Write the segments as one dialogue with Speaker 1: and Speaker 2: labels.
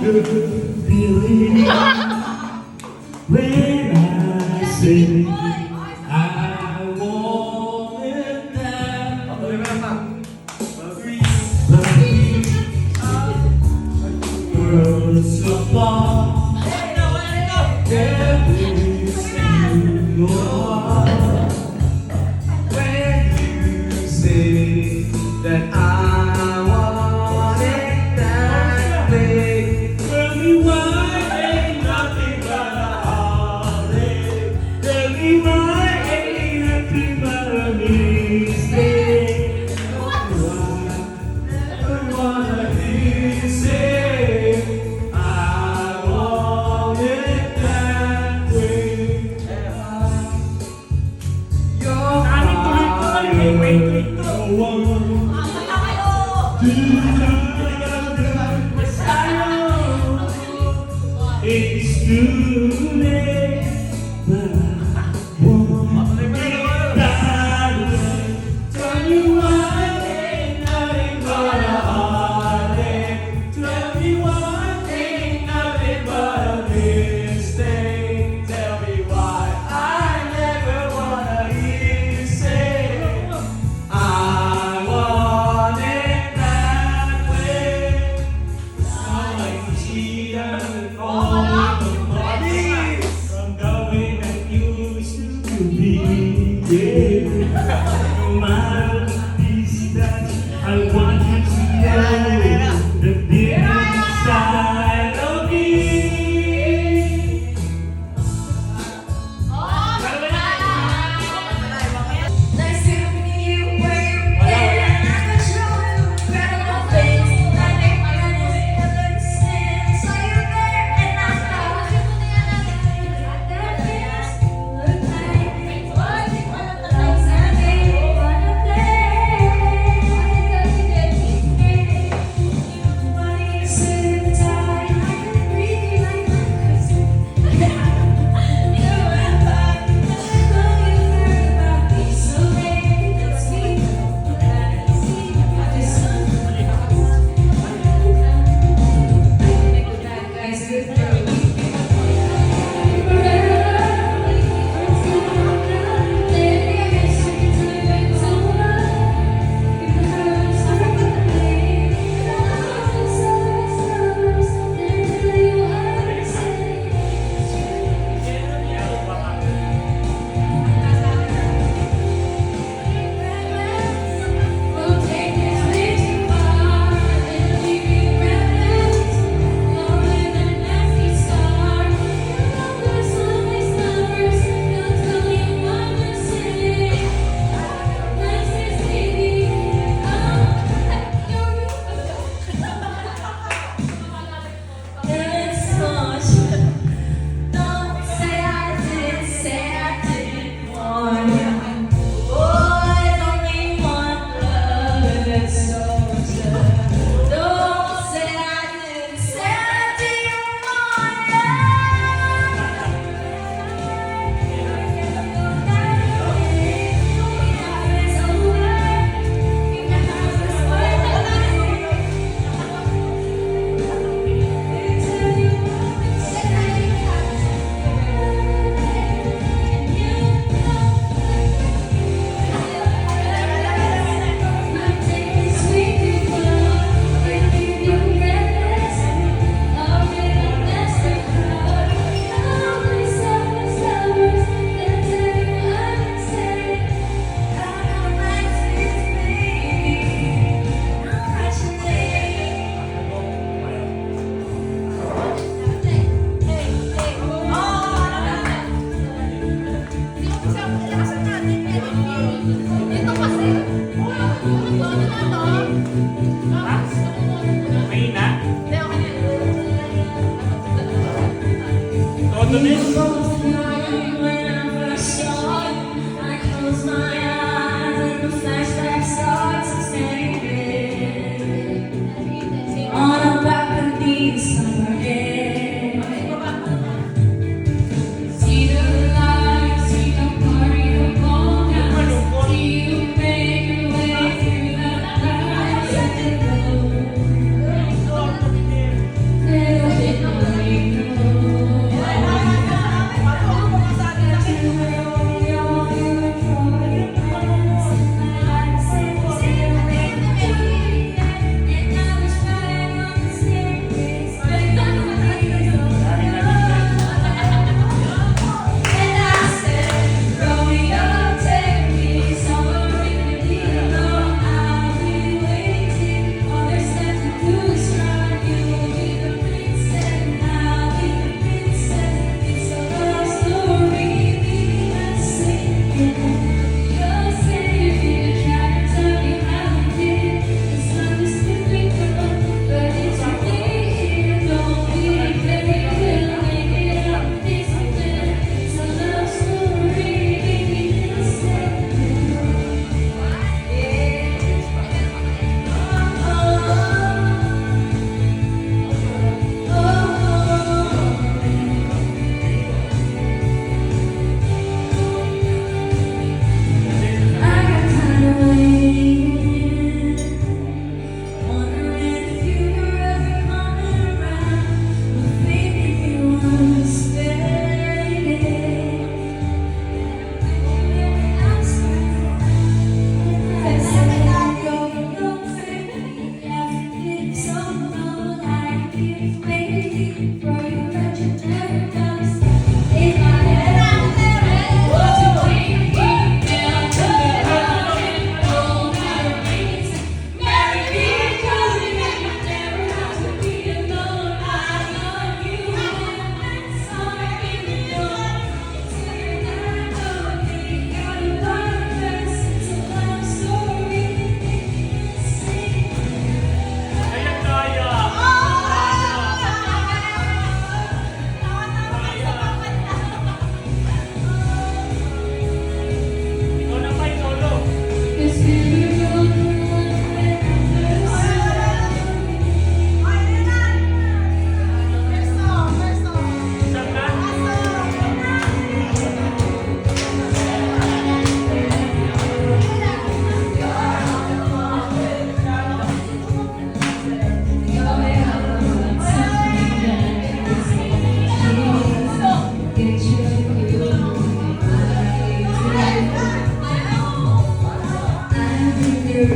Speaker 1: good feeling when I say I want it that world's so far, every single one. When you say that I want it that way, tell me why ain't nothing but a heartache. Tell me why ain't nothing but a mistake. Never wanna hear you say I want it that way. You're mine. It's too late, but I won't get tired. Tell me why ain't nothing but a heartache. Tell me why ain't nothing but a mistake. Tell me why I never wanna hear you say I want it that way. I'm like cheating all the money from the way that you used to be. Yeah. No matter the distance, I want you to know the deep inside of me.
Speaker 2: Nice to meet you where you've been. I could show you incredible things. I think my never sin. Saw you there and I thought that feels good night. What things I made for the day. When you sit tight, I can breathe you like my cousin. You're right back. Know you heard about me, so maybe let's meet. We'll take this way too far and leave you breathless, lonely and nasty scar. Lovers, always lovers, they'll tell you what to say. Let's just baby, it's much. Don't say I didn't warn you. Boys only want love that's so true. Don't say I didn't warn Ito kasi,
Speaker 1: Mahina?
Speaker 2: Hindi, okay na.
Speaker 1: Todo din.
Speaker 2: When I first saw you, I closed my eyes and the flashback starts extending on a balcony summer day. See the lights, see the party go down. See you make your way through the crowds at the door. Little
Speaker 1: Thank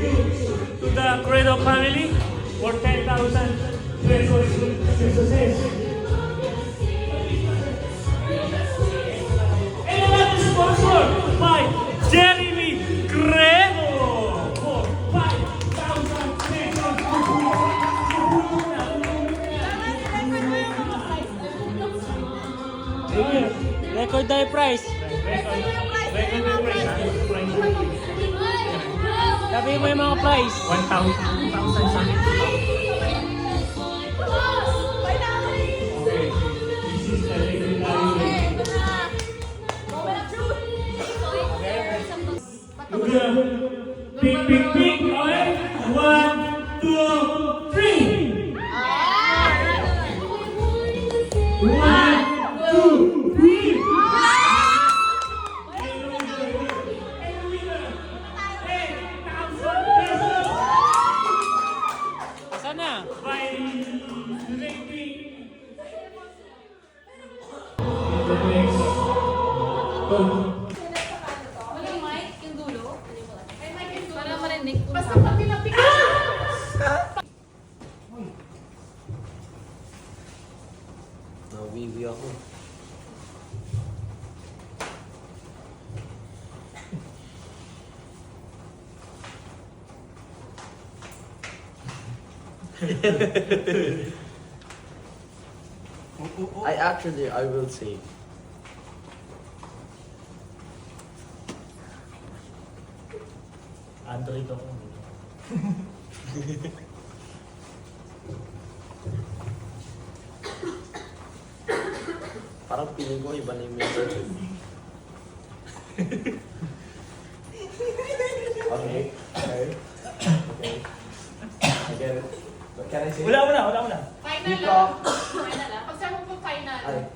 Speaker 1: you to the Credo family for 10,000 pesos success. And another sponsor by Jeremy Credo for 5,000 pesos.
Speaker 3: Record tayo price. Sabi mo yung mga price.
Speaker 1: 1,000 something. Okay. This is the legendary. Pick, pick, pick. Okay. 1, 2, 3. 1, 2, 3.
Speaker 3: Saan na?
Speaker 1: By ranking.
Speaker 2: Walang mic, yung dulo. May mic yung dulo. Para marinig. Basta pag pinapik.
Speaker 4: Nawiwi ako. I will say.
Speaker 1: Android ako.
Speaker 4: Parang piling ko iba na yung message. Okay. I get it. What can I say?
Speaker 1: Wala mo na.
Speaker 2: Final
Speaker 4: Dito.
Speaker 2: lang. Final lang. Pag sabi mo final.
Speaker 4: Ay.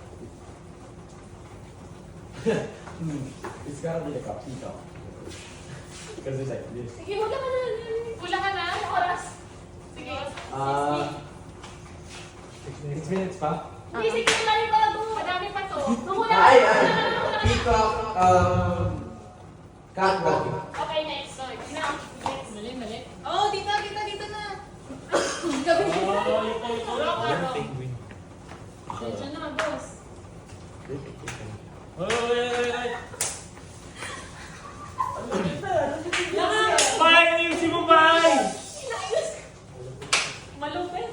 Speaker 4: It's gotta be like a peacock. Because it's like this.
Speaker 2: Sige, wala ka na. Wala ka na. Oras. Sige.
Speaker 4: 6 minutes pa?
Speaker 2: Isip ko lang yung bago. Madami pa to. Nung
Speaker 4: Ay, peacock, cat walking.
Speaker 2: Okay, next. Sorry. Now, next.
Speaker 5: Mali.
Speaker 2: Oh, dito na.
Speaker 4: Penguin.
Speaker 2: Diyan na, boss.
Speaker 1: Bye! Ayusin mo, bye!
Speaker 2: Malupit.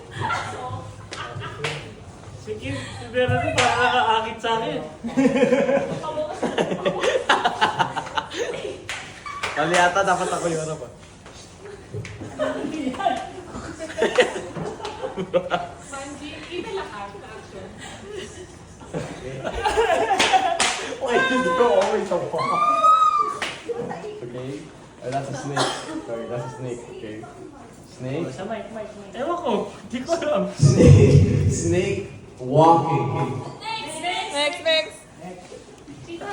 Speaker 1: Sige, pero ito para nakakaakit sa akin.
Speaker 4: Mali ata, dapat ako yung harap ah.
Speaker 2: Sanji, kita lahat. Action.
Speaker 4: Wait, did you always so far? Okay. That's a snake. Sorry, that's a snake. Okay. Snake.
Speaker 3: Sa mic.
Speaker 1: Ewan ko, di ko alam.
Speaker 4: Snake walking.
Speaker 5: Next.
Speaker 2: Chika,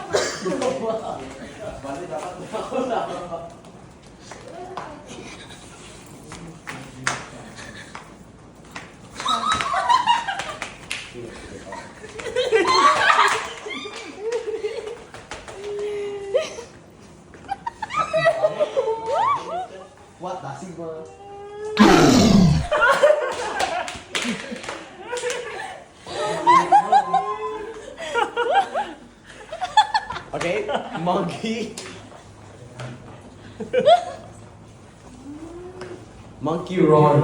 Speaker 4: Bali, dapat ako na. What? Dasig mo. Okay, monkey. Monkey roar.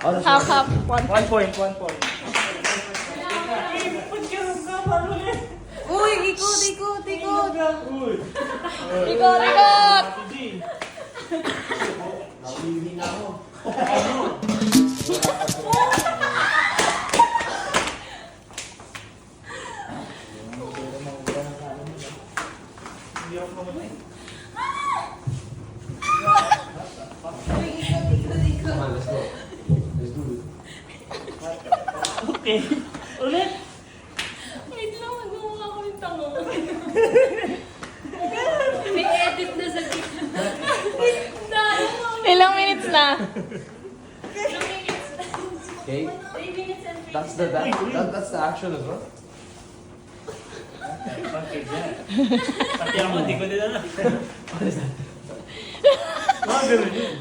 Speaker 5: Half.
Speaker 1: 1 point.
Speaker 5: Uy, ikot.
Speaker 1: Uy!
Speaker 5: Ikot.
Speaker 4: Nawiwi na ako.
Speaker 1: Hindi ako mamatay.
Speaker 4: Come on, let's go. Let's do it.
Speaker 1: Okay. Ulit!
Speaker 2: wait lang, magmumukha ko yung tango. May edit na sa gitna.
Speaker 5: Ilang minutes na?
Speaker 2: 2 minutes.
Speaker 4: Okay,
Speaker 2: 3 minutes and 3
Speaker 4: that's the action as well.
Speaker 1: Okay, dyan. Pati ako, hindi ko din alam.
Speaker 4: What is that?
Speaker 1: Mga ganun yun.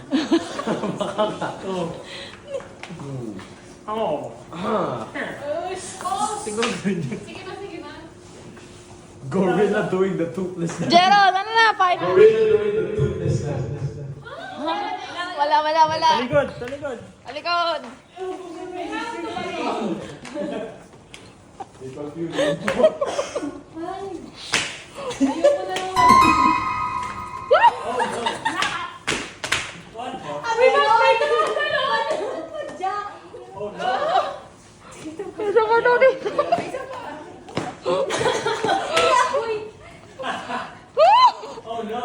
Speaker 1: Oo. Oo.
Speaker 4: Ah,
Speaker 1: Siguro ganun yun.
Speaker 2: Sige na.
Speaker 4: gorilla doing the toothless dance.
Speaker 5: Gerald, ano na? Final.
Speaker 4: Gorilla doing the toothless dance.
Speaker 5: Wala.
Speaker 1: Talikod!
Speaker 5: Alikod.
Speaker 4: They confuse me.
Speaker 2: Ayoko na lang. Happy birthday to us, Talon! Jack!
Speaker 5: Isa pa daw dito.
Speaker 1: Oh no!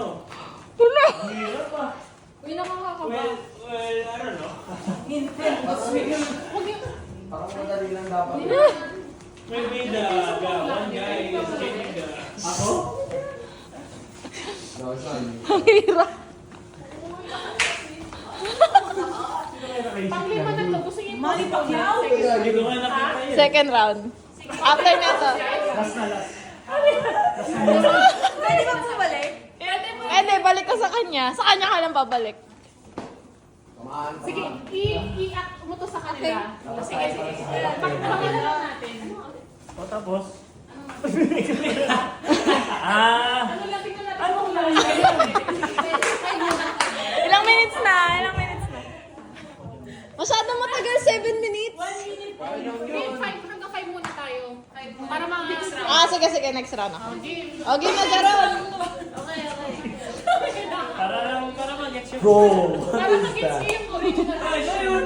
Speaker 5: Wala.
Speaker 1: Ang hirap ah.
Speaker 2: Uy, nakakakaba.
Speaker 1: Well, I don't know.
Speaker 4: Parang madali lang dapat.
Speaker 1: Maybe the one guy is getting the... Ako?
Speaker 4: No, it's not you.
Speaker 5: Ang hirap.
Speaker 2: Panglima na to. Gusto niyo
Speaker 1: Hindi ko nga nakita yun.
Speaker 5: Second round. After na to.
Speaker 2: Pwede ba bumalik?
Speaker 5: Pwede, balik ka sa kanya. Sa kanya ka lang babalik.
Speaker 4: Come
Speaker 2: Sige,
Speaker 4: on.
Speaker 2: i-act mo to sa kanila. Sige. Pakita lang natin.
Speaker 1: O tapos? Ah!
Speaker 2: Ano lang, tingnan natin. Ano lang?
Speaker 5: Ilang minutes na? Masyado matagal, 7 minutes.
Speaker 2: 1 minute. Hanggang 5 muna tayo. Para next round.
Speaker 5: Ah, sige, next round ako.
Speaker 2: Game.
Speaker 5: Okay na, Gerald.
Speaker 2: Okay.
Speaker 1: Para mag-get you.
Speaker 4: Bro,
Speaker 2: Para
Speaker 4: what is
Speaker 2: mag-gets
Speaker 4: that?
Speaker 2: ko yung original.
Speaker 1: Ay, ayun!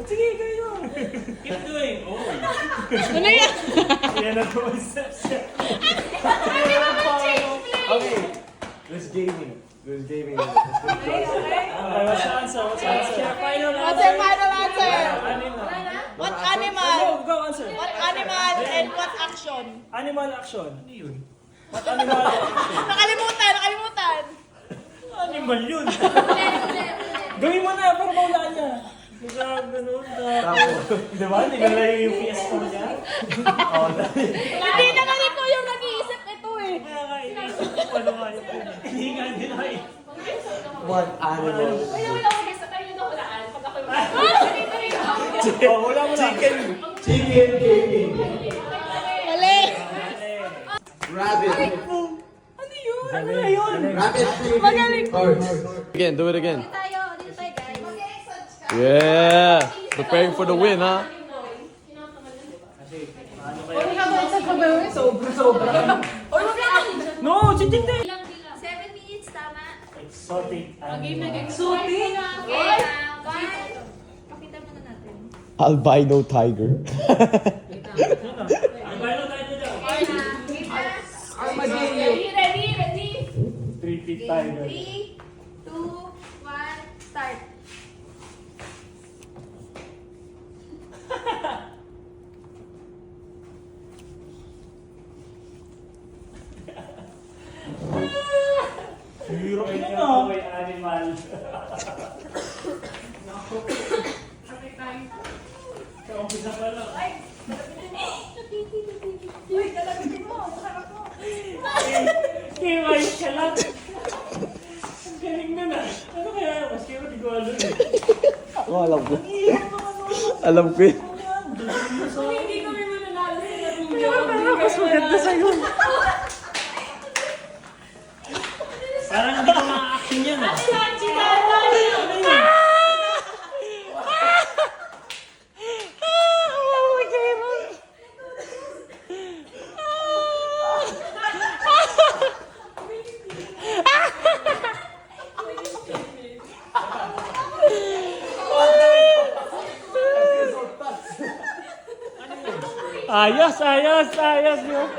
Speaker 1: Sige, kayo! Keep doing. Oh.
Speaker 5: Ano yan?
Speaker 1: Yan na po ang steps niya.
Speaker 4: Okay, there's gaming. Let's do
Speaker 1: What's the answer?
Speaker 5: What's your final answer? What animal?
Speaker 3: Go answer.
Speaker 5: What animal and what action?
Speaker 3: Animal action.
Speaker 1: Ano yun?
Speaker 3: What animal action?
Speaker 5: Nakalimutan.
Speaker 1: Animal yun.
Speaker 3: Gawin mo na para maulaan niya.
Speaker 1: Di ba? Hindi na lang yung PS4 niya.
Speaker 5: Hindi naman ikaw yung nag-iisip ito eh.
Speaker 1: Kaya nga, inisip ko pa naman yun. Hindi nga din ako eh.
Speaker 4: What animal?
Speaker 3: Oh, wala mo lang.
Speaker 4: Chicken gaming.
Speaker 5: Mali.
Speaker 4: Rabbit.
Speaker 1: Ano na yun?
Speaker 4: Rabbit
Speaker 5: Magaling.
Speaker 4: cards. Again, do it again.
Speaker 2: Tayo, dito tayo guys.
Speaker 4: Yeah. Preparing for the win, huh?
Speaker 1: No, chitin din!
Speaker 2: 7 minutes, tama?
Speaker 1: Exotic animal.
Speaker 2: Okay, pakita muna natin.
Speaker 4: Albino tiger.
Speaker 1: Ang bayo tayo dyan.
Speaker 5: Ready.
Speaker 1: 3 feet tiger.
Speaker 2: 3, 2, 1, start.
Speaker 1: Hero yun ah. May animal. Kaumpisa pa lang.
Speaker 2: Uy, galabitin mo. Sarap mo.
Speaker 1: Kiway ka lang. Ang galing na na. Ano kaya? Mas kaya di ko alam eh.
Speaker 4: Oh, alam ko. Alam ko yun.
Speaker 5: Hindi kami mananalo sa
Speaker 1: Mas maganda sa'yo. Parang hindi ko ma-action yan ah. Ayos yun.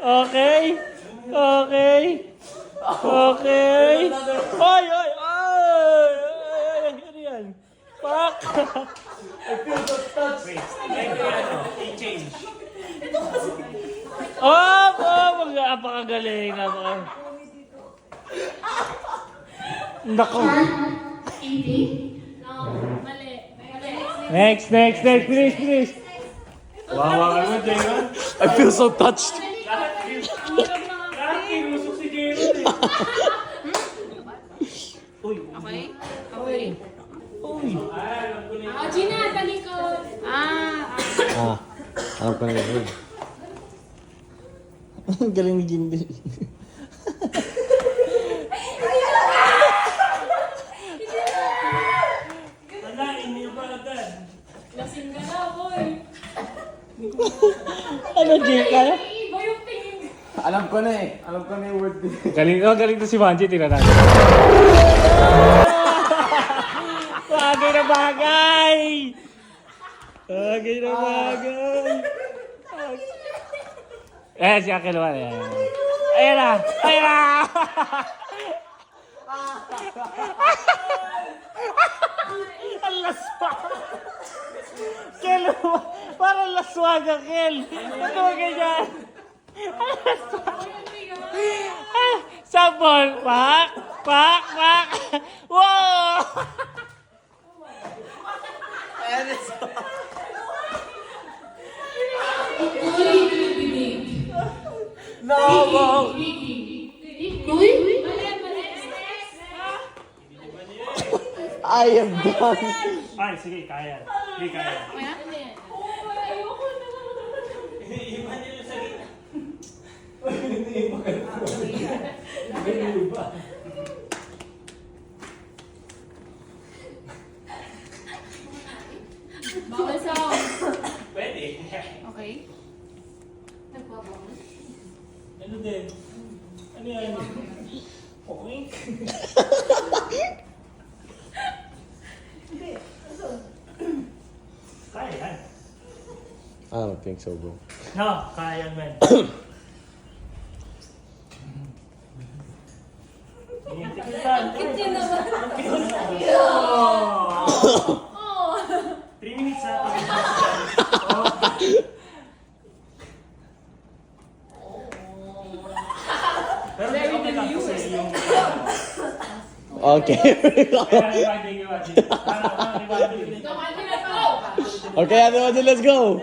Speaker 1: Okay. Ay! Ano yan? Pak! Wait, i-change. Napakagaling. Nako. Next, please. Wow, ano, Jayron?
Speaker 4: I feel so touched.
Speaker 1: Lahat kinusok si Jayron eh. Uy.
Speaker 5: Okay.
Speaker 1: Uy. Alam ko na yun.
Speaker 5: Gina, talikod.
Speaker 4: Alam ko na yun. Ang galing ni Jindy.
Speaker 1: Alain niyo ba agad?
Speaker 5: Lasing ka na, boy.
Speaker 1: Ano, Jay? Kaya?
Speaker 5: Iba yung tingin.
Speaker 4: Alam ko na eh. Alam ko na yung word din.
Speaker 1: Galing to si Manji. Tingnan natin. Bagay na bagay! Si Akil naman. Ayan na! Ang laswag! Kel, parang laswag ang Kel! Ano ba ganyan? Ang laswag! Sabon! Pak! Wow! No!
Speaker 4: I am done.
Speaker 1: Ay, sige, kaya. Hindi kaya.
Speaker 5: Bawal sound.
Speaker 1: Pwede.
Speaker 5: Okay.
Speaker 1: Ano din? Ano yan? Okay. Kaya yan.
Speaker 4: I don't think so, bro.
Speaker 1: No, kaya yan, man.
Speaker 5: Kitchen naman.
Speaker 1: 3 minutes na. Pero okay lang kasi yung...
Speaker 4: Okay.
Speaker 1: Kaya rewind.
Speaker 4: Okay, Ate Moji, let's go.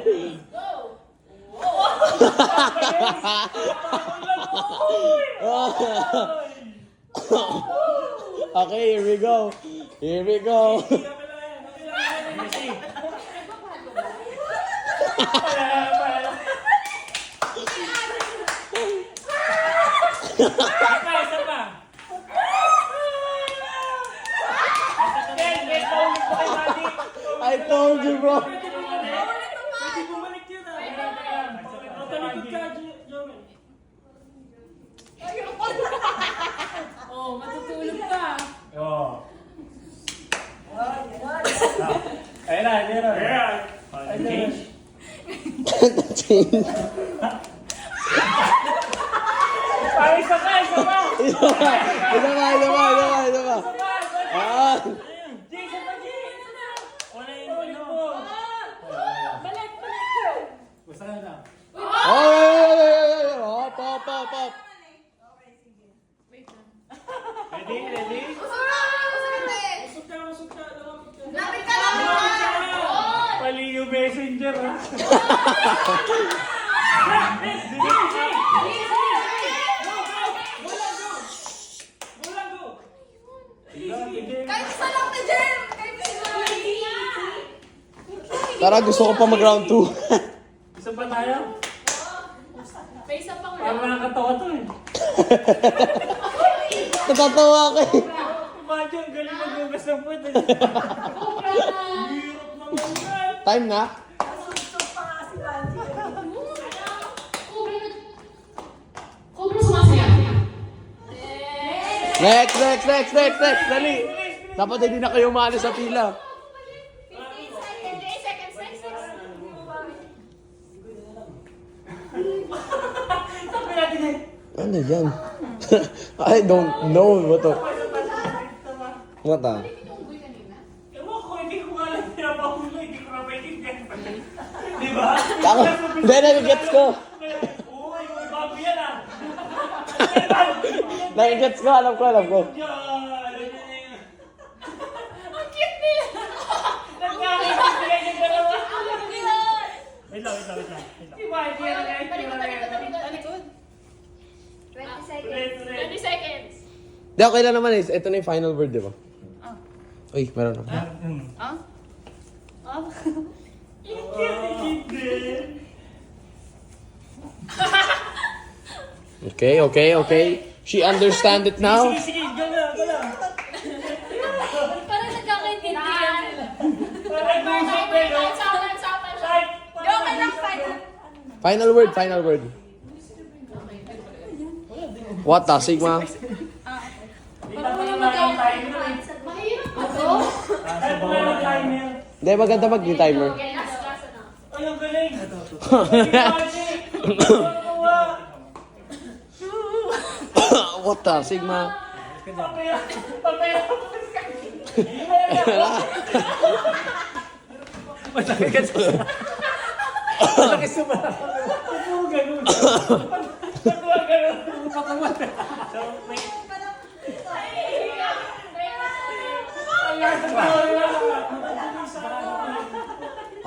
Speaker 4: Okay, here we go. Here we go.
Speaker 3: Isa pa.
Speaker 4: I told you, bro.
Speaker 3: Pwede bumalik yun Talikod ka, Jomel.
Speaker 5: Oh, matutulog ka.
Speaker 3: Oo. Ayun na, ayun na. Change.
Speaker 4: Change.
Speaker 3: Isa pa.
Speaker 4: Isa pa. Ah.
Speaker 3: Jason pa, Jason na. Wala yung mo.
Speaker 5: Balik.
Speaker 3: Basta ka na.
Speaker 4: Oh, pop.
Speaker 3: Ready? Usok ka.
Speaker 2: Lapit ka.
Speaker 3: Pali yung messenger.
Speaker 2: Kahit isa lang na Jem. Kahit isa lang.
Speaker 4: Tara, gusto ko pa mag-round 2.
Speaker 3: Isa pa tayo?
Speaker 5: May isa pang
Speaker 3: Parang nakakatawa to eh.
Speaker 4: Natatawa ako eh.
Speaker 3: Imagine, ang galing mag-ugas ng puwet. Hirap naman yan.
Speaker 4: Time na.
Speaker 5: Cobra sumasaya.
Speaker 4: Next. Dali. Dapat hindi na kayo umaalis sa pila.
Speaker 5: 58 seconds. Next.
Speaker 3: Sabi natin eh.
Speaker 4: Ano yan? I don't know. What the?
Speaker 3: Ewan ko, hindi ko alam pinapahuli. Hindi ko napaintindihan. Di ba?
Speaker 4: Ako, hindi nagigets ko.
Speaker 3: Oo, yung bago yan ah.
Speaker 4: Nagigets ko, alam ko.
Speaker 3: Yan.
Speaker 5: Ang cute nila.
Speaker 3: Nagkakaintindihan yung dalawa. Wait lang. Di ba? Hindi yan
Speaker 5: Talikod.
Speaker 2: 20 seconds.
Speaker 5: 20 seconds.
Speaker 4: Di, okay lang naman eh. Ito na yung final word, di ba? Uy, meron na. Okay. She understand it now.
Speaker 3: Sige, gala.
Speaker 5: Parang nagkakaintindihan sila.
Speaker 3: Parang nag-usap eh, no?
Speaker 5: Usapan.
Speaker 2: Okay lang, final.
Speaker 4: Final word. What the, Sigma?
Speaker 5: Parang wala mag-timer. Mahirap ako.
Speaker 4: Hindi, maganda mag-timer.
Speaker 3: Ay, ang galing.
Speaker 4: What the, Sigma?
Speaker 3: Papaya.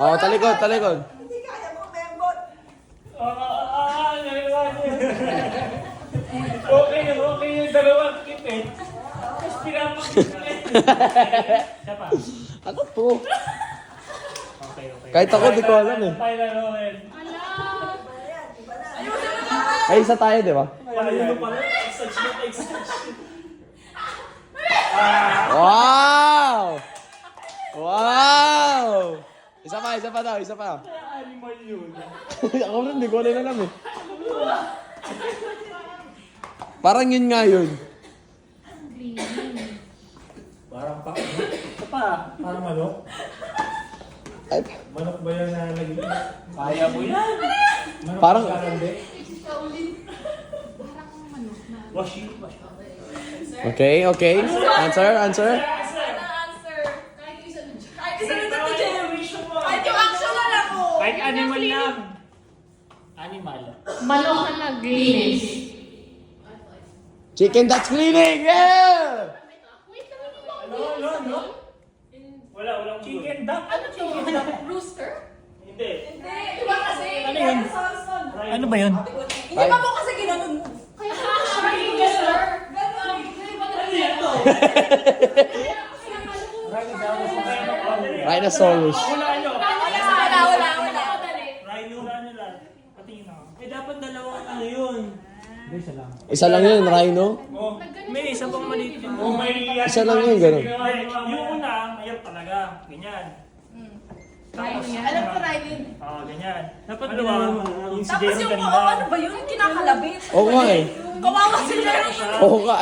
Speaker 4: Oh, talikod.
Speaker 2: Hindi kaya mo, membot.
Speaker 3: Okay yung dalawang kip eh. Tapos pinapakit ka eh. Siya pa.
Speaker 4: Ano to?
Speaker 3: Okay.
Speaker 4: Kahit ako, di ko alam eh.
Speaker 3: Final Noel.
Speaker 4: Ay, isa tayo, di ba?
Speaker 3: Palayo pala. Exage.
Speaker 4: Wow! Isa pa daw.
Speaker 3: Animal yun.
Speaker 4: Ako rin, di ko rin alam eh. Parang yun nga yun.
Speaker 3: Parang pa. Ito pa. Parang manok.
Speaker 4: Ay,
Speaker 3: Manok ba yan na naging? Kaya mo yan. Manok
Speaker 4: Parang-
Speaker 3: ba yan, be? Washi.
Speaker 4: okay. Answer.
Speaker 5: Answer. Kahit isa na dyan.
Speaker 2: Kahit isa na to Jem. Kahit yung action na lang ko.
Speaker 3: Kahit animal lang. Animal.
Speaker 5: Manok na naglinis.
Speaker 4: Chicken that's cleaning! Yeah!
Speaker 5: Wait lang, hindi ba ako
Speaker 3: No. Wala Chicken duck? Ano chicken duck?
Speaker 5: Rooster?
Speaker 3: Hindi.
Speaker 5: Diba kasi?
Speaker 3: Ano yun? Ano ba yun?
Speaker 2: Hindi ba mo kasi ginanon mo?
Speaker 5: Kaya rooster?
Speaker 3: Ano yan to?
Speaker 4: Rhinoceros.
Speaker 3: Wala nyo.
Speaker 2: Wala.
Speaker 3: Rhino. Wala nyo lang. Patingin ako. Eh dapat dalawang ano yun.
Speaker 4: Isa lang yun, rhino.
Speaker 3: Oh, may isa pang maliit yun. Oh, may
Speaker 4: Isa lang yun, ganun.
Speaker 3: Yung una, mayroon talaga. Ganyan. Tapos,
Speaker 2: Alam ko Ryan yun.
Speaker 3: ganyan. Dapat ano ba? Yung si
Speaker 2: Tapos
Speaker 3: Jeron
Speaker 2: yung
Speaker 3: kanina.
Speaker 2: ano ba yun? Kinakalabit.
Speaker 4: Oo nga eh.
Speaker 2: Kawawa si Jerry.
Speaker 4: Oo nga,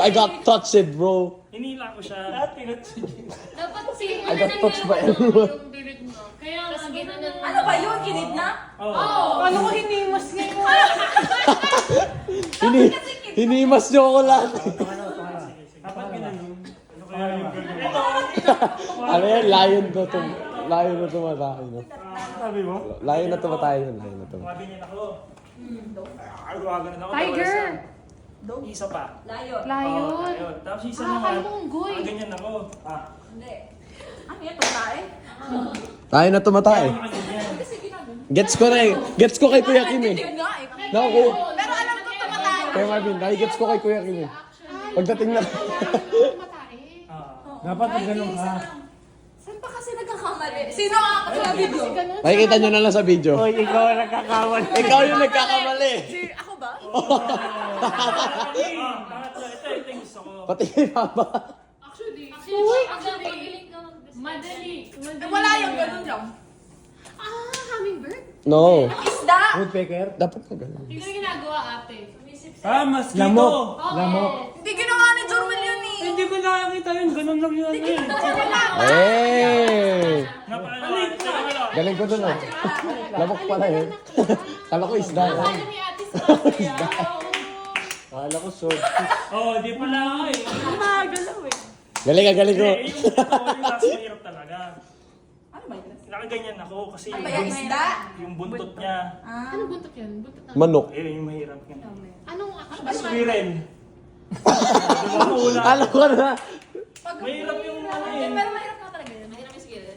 Speaker 4: I got touched bro.
Speaker 3: Hinila ko siya. Lahat pinatsi.
Speaker 5: Dapat si
Speaker 4: I got touched by everyone.
Speaker 5: yung birit mo. Kaya mas ginanon mo.
Speaker 2: Ano ba yun? Kinid na?
Speaker 3: Oo.
Speaker 1: Ano ko hinimas niya mo?
Speaker 4: Hinimas niyo ako lahat.
Speaker 3: Dapat ginanon. Ano kaya yung gagawin? Ito.
Speaker 4: Ano yan? Lion na tumatay. No?
Speaker 3: Sabi mo?
Speaker 4: Lion na tumatay yun.
Speaker 3: Sabi niya ako. Agawagan na ako.
Speaker 5: Tiger.
Speaker 3: Isa pa.
Speaker 2: Layon.
Speaker 5: Lion.
Speaker 3: Tapos isa
Speaker 5: Ah,
Speaker 3: naman.
Speaker 5: kaya mo unggoy.
Speaker 3: Ganyan ako.
Speaker 2: Hindi. Ano yan? Pagkain?
Speaker 4: Lion na tumatay.
Speaker 3: Ganyan.
Speaker 2: Kasi ginanon.
Speaker 4: Gets ko na eh. Gets ko kay Kuya Kim eh.
Speaker 2: Tindig nga eh.
Speaker 4: Naku,
Speaker 2: Pero alam ko tumatay.
Speaker 4: Kuya Marvin, gets ko kay Kuya Kim eh. Pagdating na.
Speaker 3: Dapat ganun ka.
Speaker 2: Saan pa kasi nagkakamali? Sino ang sa video?
Speaker 4: Makikita nyo na lang sa video.
Speaker 1: Hoy, ikaw ang nagkakawan.
Speaker 4: Ikaw yung nagkakamali.
Speaker 2: Ako ba?
Speaker 3: Ito yung gusto ko.
Speaker 4: Pati kay Mama.
Speaker 5: Actually, madali.
Speaker 2: Wala yung ganun lang.
Speaker 5: Hummingbird?
Speaker 4: No.
Speaker 2: Isda!
Speaker 4: Dapat na ganun.
Speaker 5: Hindi ko ginagawa ate.
Speaker 3: Mas Lamok.
Speaker 2: Hindi ginawa ni Jormel yun eh.
Speaker 3: Hindi ko nakakita yun. Ganun lang yun.
Speaker 4: Eh!
Speaker 3: Napakalawa.
Speaker 4: Galing ko dun ah. Lamok pala yun. Kala ko isda.
Speaker 5: Ano ni ate sa kaya?
Speaker 4: Kala ko sword.
Speaker 3: Oo, di pala ako eh.
Speaker 4: Galing ko.
Speaker 3: Yung last mahirap talaga.
Speaker 2: Ano ba yun?
Speaker 3: Nakaganyan ako kasi
Speaker 2: Ano ba yung isda?
Speaker 3: yung buntot niya.
Speaker 5: Ano buntot yan? Buntot na.
Speaker 4: Manok.
Speaker 3: Yung mahirap niya.
Speaker 5: Anong action?
Speaker 3: Squirrel.
Speaker 4: Alam ko na.
Speaker 3: Mahirap yung ano yun.
Speaker 2: Pero mahirap na talaga yun.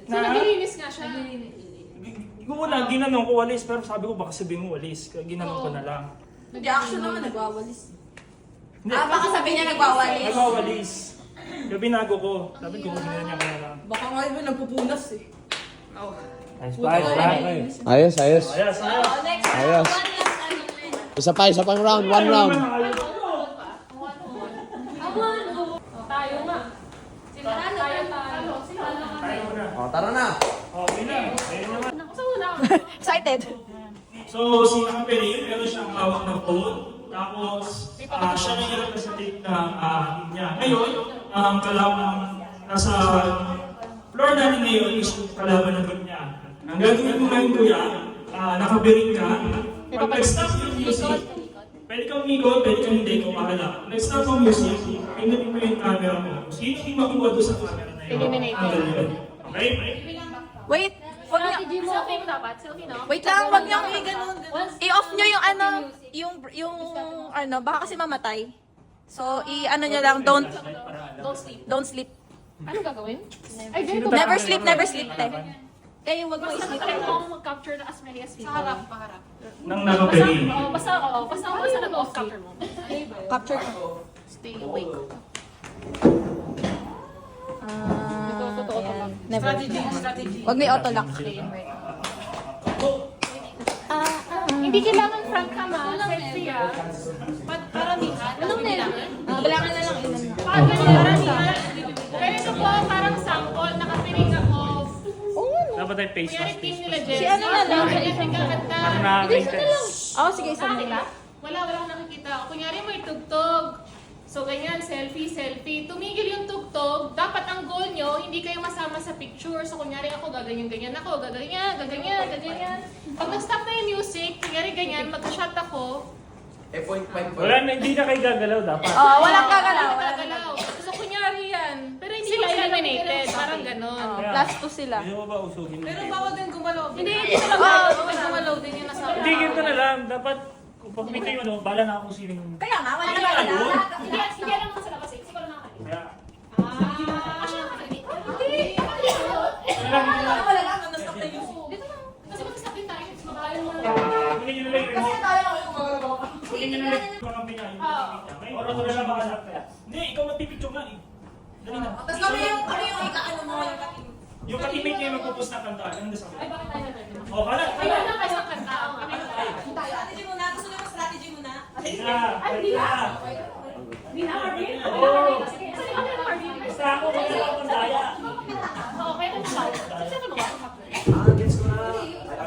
Speaker 5: So naglilinis nga siya.
Speaker 3: Yung una, ginanong ko walis, pero sabi ko baka sabihin mo walis. Kaya ginanong ko na lang.
Speaker 2: Hindi, action naman nagwawalis.
Speaker 3: Hindi,
Speaker 2: Baka sabi niya nagwawalis.
Speaker 3: nagwawalis. Kaya binago ko. Sabi ko, ginanyan ko na lang.
Speaker 2: Baka nga yun nagpupunas eh.
Speaker 4: Ayos.
Speaker 3: Ayos, ayos.
Speaker 2: Next.
Speaker 4: Ayos. Isa pang round. One round.
Speaker 5: Tayo nga. Tayo.
Speaker 4: O, tara na.
Speaker 3: Okay na. Ayun naman.
Speaker 5: Sa una.
Speaker 2: Excited.
Speaker 3: So, si Company, meron siyang hawak ng phone. Tapos, siya na yung representative ng niya. Ngayon, ang kalaban nasa floor natin ngayon is yung kalaban ng group niya. Ang gagawin mo ngayon, kuya, nakabiring ka. Pag nag-stop yung music, pwede kang umikot, pwede kang hindi, kung makala. Nag-stop ang music, pinutin mo yung camera mo. Sino yung makuha doon sa camera na yun?
Speaker 5: Eliminated.
Speaker 3: Okay?
Speaker 2: Wait. Wag niyo.
Speaker 5: Selfie mo dapat. Selfie, no?
Speaker 2: Wait lang, wag niyong i-ganon. I-off niyo yung ano, yung ano, baka kasi mamatay. So, i-ano niyo lang, don't sleep.
Speaker 5: Ano gagawin? Ay, ganito.
Speaker 2: Never sleep, te. Kayo wag mo i-sleep.
Speaker 5: Try mo mag-capture na as many as people. Sa harap, paharap.
Speaker 3: Nang nakabiring.
Speaker 5: Basta nag-off capture mo.
Speaker 2: Capture ko.
Speaker 5: Stay awake.
Speaker 2: Ayan. Never. Wag may auto lock.
Speaker 5: Hindi kailangan front cam selfie paramihan. Anong kailangan?
Speaker 2: Kailangan na lang ilan.
Speaker 5: Paramihan. Pero ito po, parang sample, nakapiring ako.
Speaker 3: Dapat ay face
Speaker 5: Kunyari
Speaker 3: mask.
Speaker 5: team nila Jess.
Speaker 2: Si ano na lang?
Speaker 5: Kanta.
Speaker 3: Parang nakaka-intense.
Speaker 2: Oh, sige, isa na lang.
Speaker 5: Wala akong nakikita. Kunyari may tugtog. So ganyan, selfie. Tumigil yung tugtog. Dapat ang goal nyo, hindi kayo masama sa picture. So kunyari ako, gaganyan ako, gaganyan. Pag nag-stop na yung music, kunyari ganyan, mag-shot ako.
Speaker 3: Wala na, hindi na kayo gagalaw dapat.
Speaker 2: Oh, walang gagalaw.
Speaker 5: Gagalaw. So kunyari yan. Pero hindi sila eliminated. Parang ganon.
Speaker 2: Plus 2 sila.
Speaker 3: Hindi mo ba usugin?
Speaker 5: Pero bawal din gumalaw. Hindi sila bawal gumalaw din yung nasa.
Speaker 3: Hindi, ganito na lang. Dapat, kung pag may tayo, bala na ako kung sino yung...
Speaker 2: Kaya nga, wala gagalaw.
Speaker 5: Hindi alam ko sa labas eh. Kasi ko lang nakakita.
Speaker 3: Kaya,
Speaker 5: Hindi.
Speaker 3: Yung ka-teammate niya yung magpupus na kanta. Anong gusto mo?
Speaker 5: Ay, bakit tayo natin?
Speaker 3: O, kala.
Speaker 5: Ayun na kayo sa kanta.
Speaker 2: Strategy muna. Gusto niyo strategy muna?
Speaker 3: Hindi na.
Speaker 5: Hindi na. Hindi na, Marvin? Oo. Sige, sali kami ng Marvin.
Speaker 3: Basta ako, magkala akong daya.
Speaker 5: Oo, kaya kami tayo. Kasi ano ba?
Speaker 3: Gets ko na.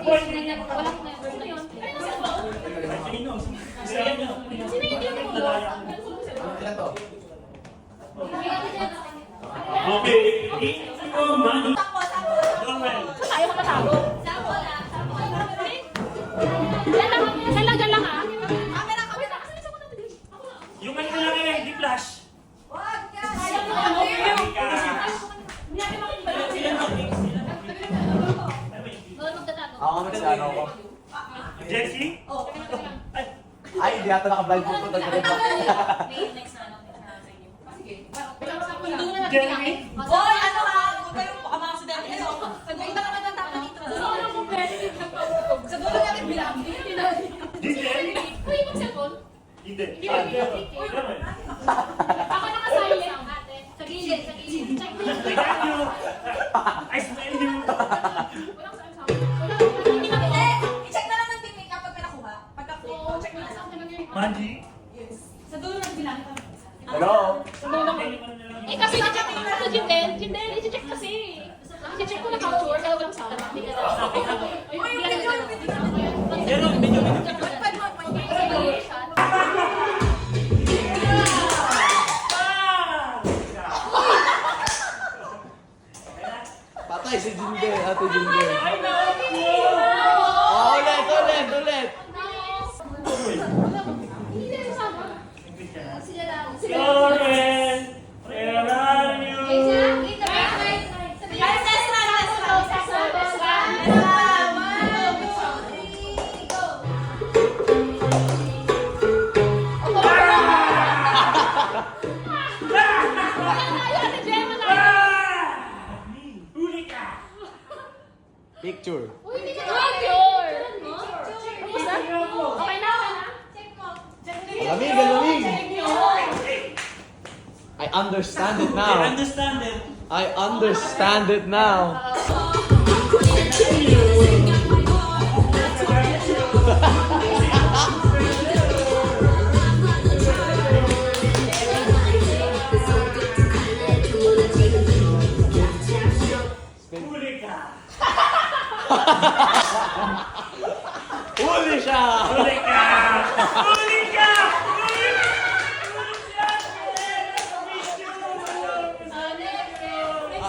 Speaker 3: Boy, hindi niya
Speaker 5: Wala ko na yun. Ano yun? Ano yung sabaw?
Speaker 3: Sino? Gusto niya.
Speaker 5: Sino yung hindi mo?
Speaker 4: Ilan to?
Speaker 3: Okay. Ito, money.
Speaker 2: Takbo, takbo.
Speaker 3: Joel.
Speaker 5: Tayo makatago.
Speaker 2: Takbo lang. Takbo lang.
Speaker 5: Dyan lang ha.
Speaker 2: Camera, camera.
Speaker 3: Yung ano lang eh, di flash.
Speaker 2: Wag ka.
Speaker 4: Ako kami sa ano ko.
Speaker 3: Jessie?
Speaker 4: Ay, hindi ata naka-blind po ito.
Speaker 2: Next na.
Speaker 3: Jeremy?
Speaker 2: Boy, ano ha? Huwag kayong baka mga aksidente. Sa dulo na naman ang tama dito. Sa dulo natin bilang.
Speaker 3: Giselle?
Speaker 5: Uy, mag-cellphone.
Speaker 3: Hindi.
Speaker 5: Hindi ba Joel? Ako naka-silent. Sa gilid, sa gilid. Check mo.
Speaker 3: I got you. I smell you.
Speaker 5: Walang saan sa akin. Hindi na
Speaker 2: Hindi. I-check na lang ng teammate kapag may nakuha. Pagka-click ko, check mo na lang.
Speaker 3: Manji?
Speaker 2: Sa dulo natin bilang.
Speaker 4: Hello?
Speaker 5: Eh kasi na-check ko sa Jindel. Jindel, i-check kasi. I-check ko na capture, kaya walang sound.
Speaker 2: Uy, medyo.
Speaker 3: Pero, medyo.
Speaker 4: Patay si Jinder, ate Jinder.
Speaker 3: Ay, naku!
Speaker 4: Ulit.
Speaker 3: Lauren! Where are you? Huli ka!
Speaker 4: Picture.
Speaker 5: Uy, hindi ka capture. Tapos na? Okay na, okay na?
Speaker 4: Lamig. I understand it
Speaker 3: I
Speaker 4: now.
Speaker 3: understand it.
Speaker 4: I understand it now.
Speaker 3: Huli ka!
Speaker 4: Huli siya!
Speaker 3: Huli ka! Huli ka!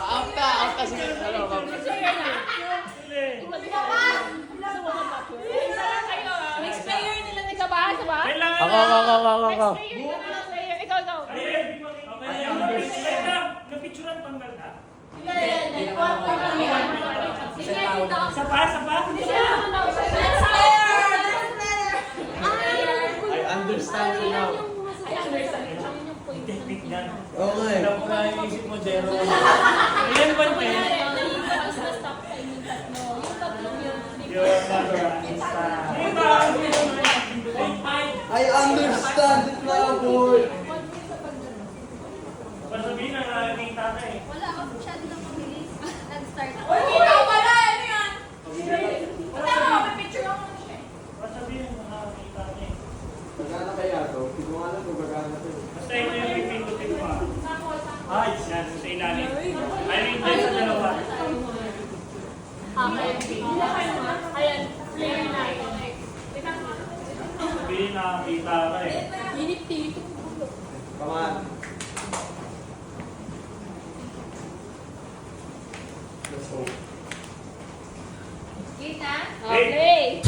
Speaker 4: Out ka sige. Ano,
Speaker 5: Next player nila ni Kabahan, diba?
Speaker 3: Kailangan
Speaker 4: Ako.
Speaker 5: Next player nila ni player. Ikaw.
Speaker 3: Napicturan tanggal ka?
Speaker 5: Sige,
Speaker 3: Isa pa?
Speaker 4: I understand it now.
Speaker 3: Technique yan.
Speaker 4: Okay.
Speaker 3: Alam ko na yung isip mo, Jero. Ilan ba yung pen?
Speaker 4: I understand it now, boy.
Speaker 3: Pasabihin na namin tatay.
Speaker 6: Wala ako masyado na mabilis. Nag-start ako.
Speaker 2: Uy, ikaw pala. Ano yan? Wala mo, may picture ako na siya.
Speaker 3: Pasabihin na namin tatay.
Speaker 4: Gagana kaya to? Hindi ko alam kung gagana to.
Speaker 3: Basta ito yung pipindutin ko. Ay, yan. Sa ilalim. Ayun yung tayo sa dalawa.
Speaker 5: Ayan, player na.
Speaker 3: Sabihin na kita ka eh.
Speaker 4: Come on. Let's go.
Speaker 2: Kita?
Speaker 5: Okay.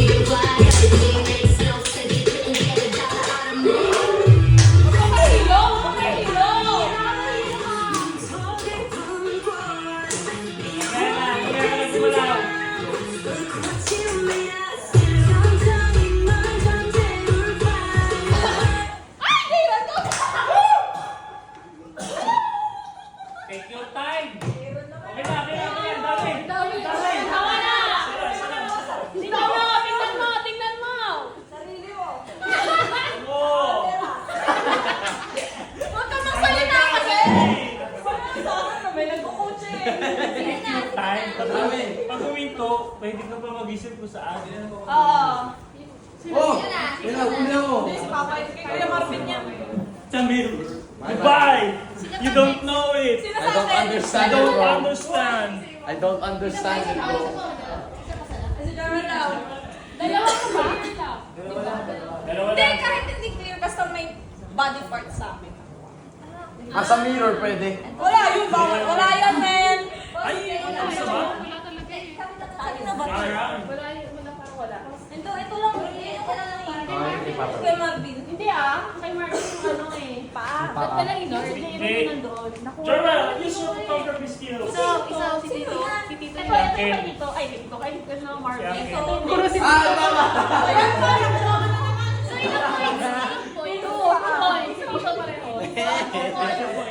Speaker 3: Take your time. Okay na. Dami.
Speaker 5: Tawa na! Tingnan mo!
Speaker 3: Pag huminto, pwede ka pa mag-isip kung saan.
Speaker 6: Oo.
Speaker 4: Oh! Yan na, huli ako.
Speaker 6: Kuya Marvin niya.
Speaker 3: Samir, goodbye! You don't know it!
Speaker 6: Sino
Speaker 4: I
Speaker 6: sa
Speaker 4: don't
Speaker 6: atin?
Speaker 4: understand
Speaker 3: I
Speaker 4: it,
Speaker 3: don't
Speaker 4: bro.
Speaker 3: understand!
Speaker 4: I don't understand it, bro.
Speaker 6: Si Jeremy daw. Dalawa ka ba?
Speaker 3: Dalawa
Speaker 6: Hindi,
Speaker 3: lang.
Speaker 6: kahit hindi clear, basta may body part sa amin.
Speaker 4: Sa mirror, pwede.
Speaker 6: Wala yun, bawal. Wala yan, men.
Speaker 3: Ay, ano sa ba?
Speaker 5: Wala talaga eh.
Speaker 6: Ano na ba?
Speaker 3: Ayan.
Speaker 5: Wala, wala parang wala.
Speaker 6: Ito lang. Wala lang yan.
Speaker 4: Hindi pa
Speaker 6: Kay Marvin.
Speaker 5: Hindi kay Martin yung ano eh. Ba't pala ignore? Hindi,
Speaker 3: Hindi.
Speaker 5: yung nandoon. Nakuha.
Speaker 3: Jorma, use your photography skills.
Speaker 5: Isa, si Tito. Si Tito yung kay Tito. Ay, Tito. Kay Marvin.
Speaker 3: Si
Speaker 5: So,
Speaker 3: Akin.
Speaker 5: puro si
Speaker 4: Ah, tama!
Speaker 5: So, ilang points? 2 points. Tito pareho.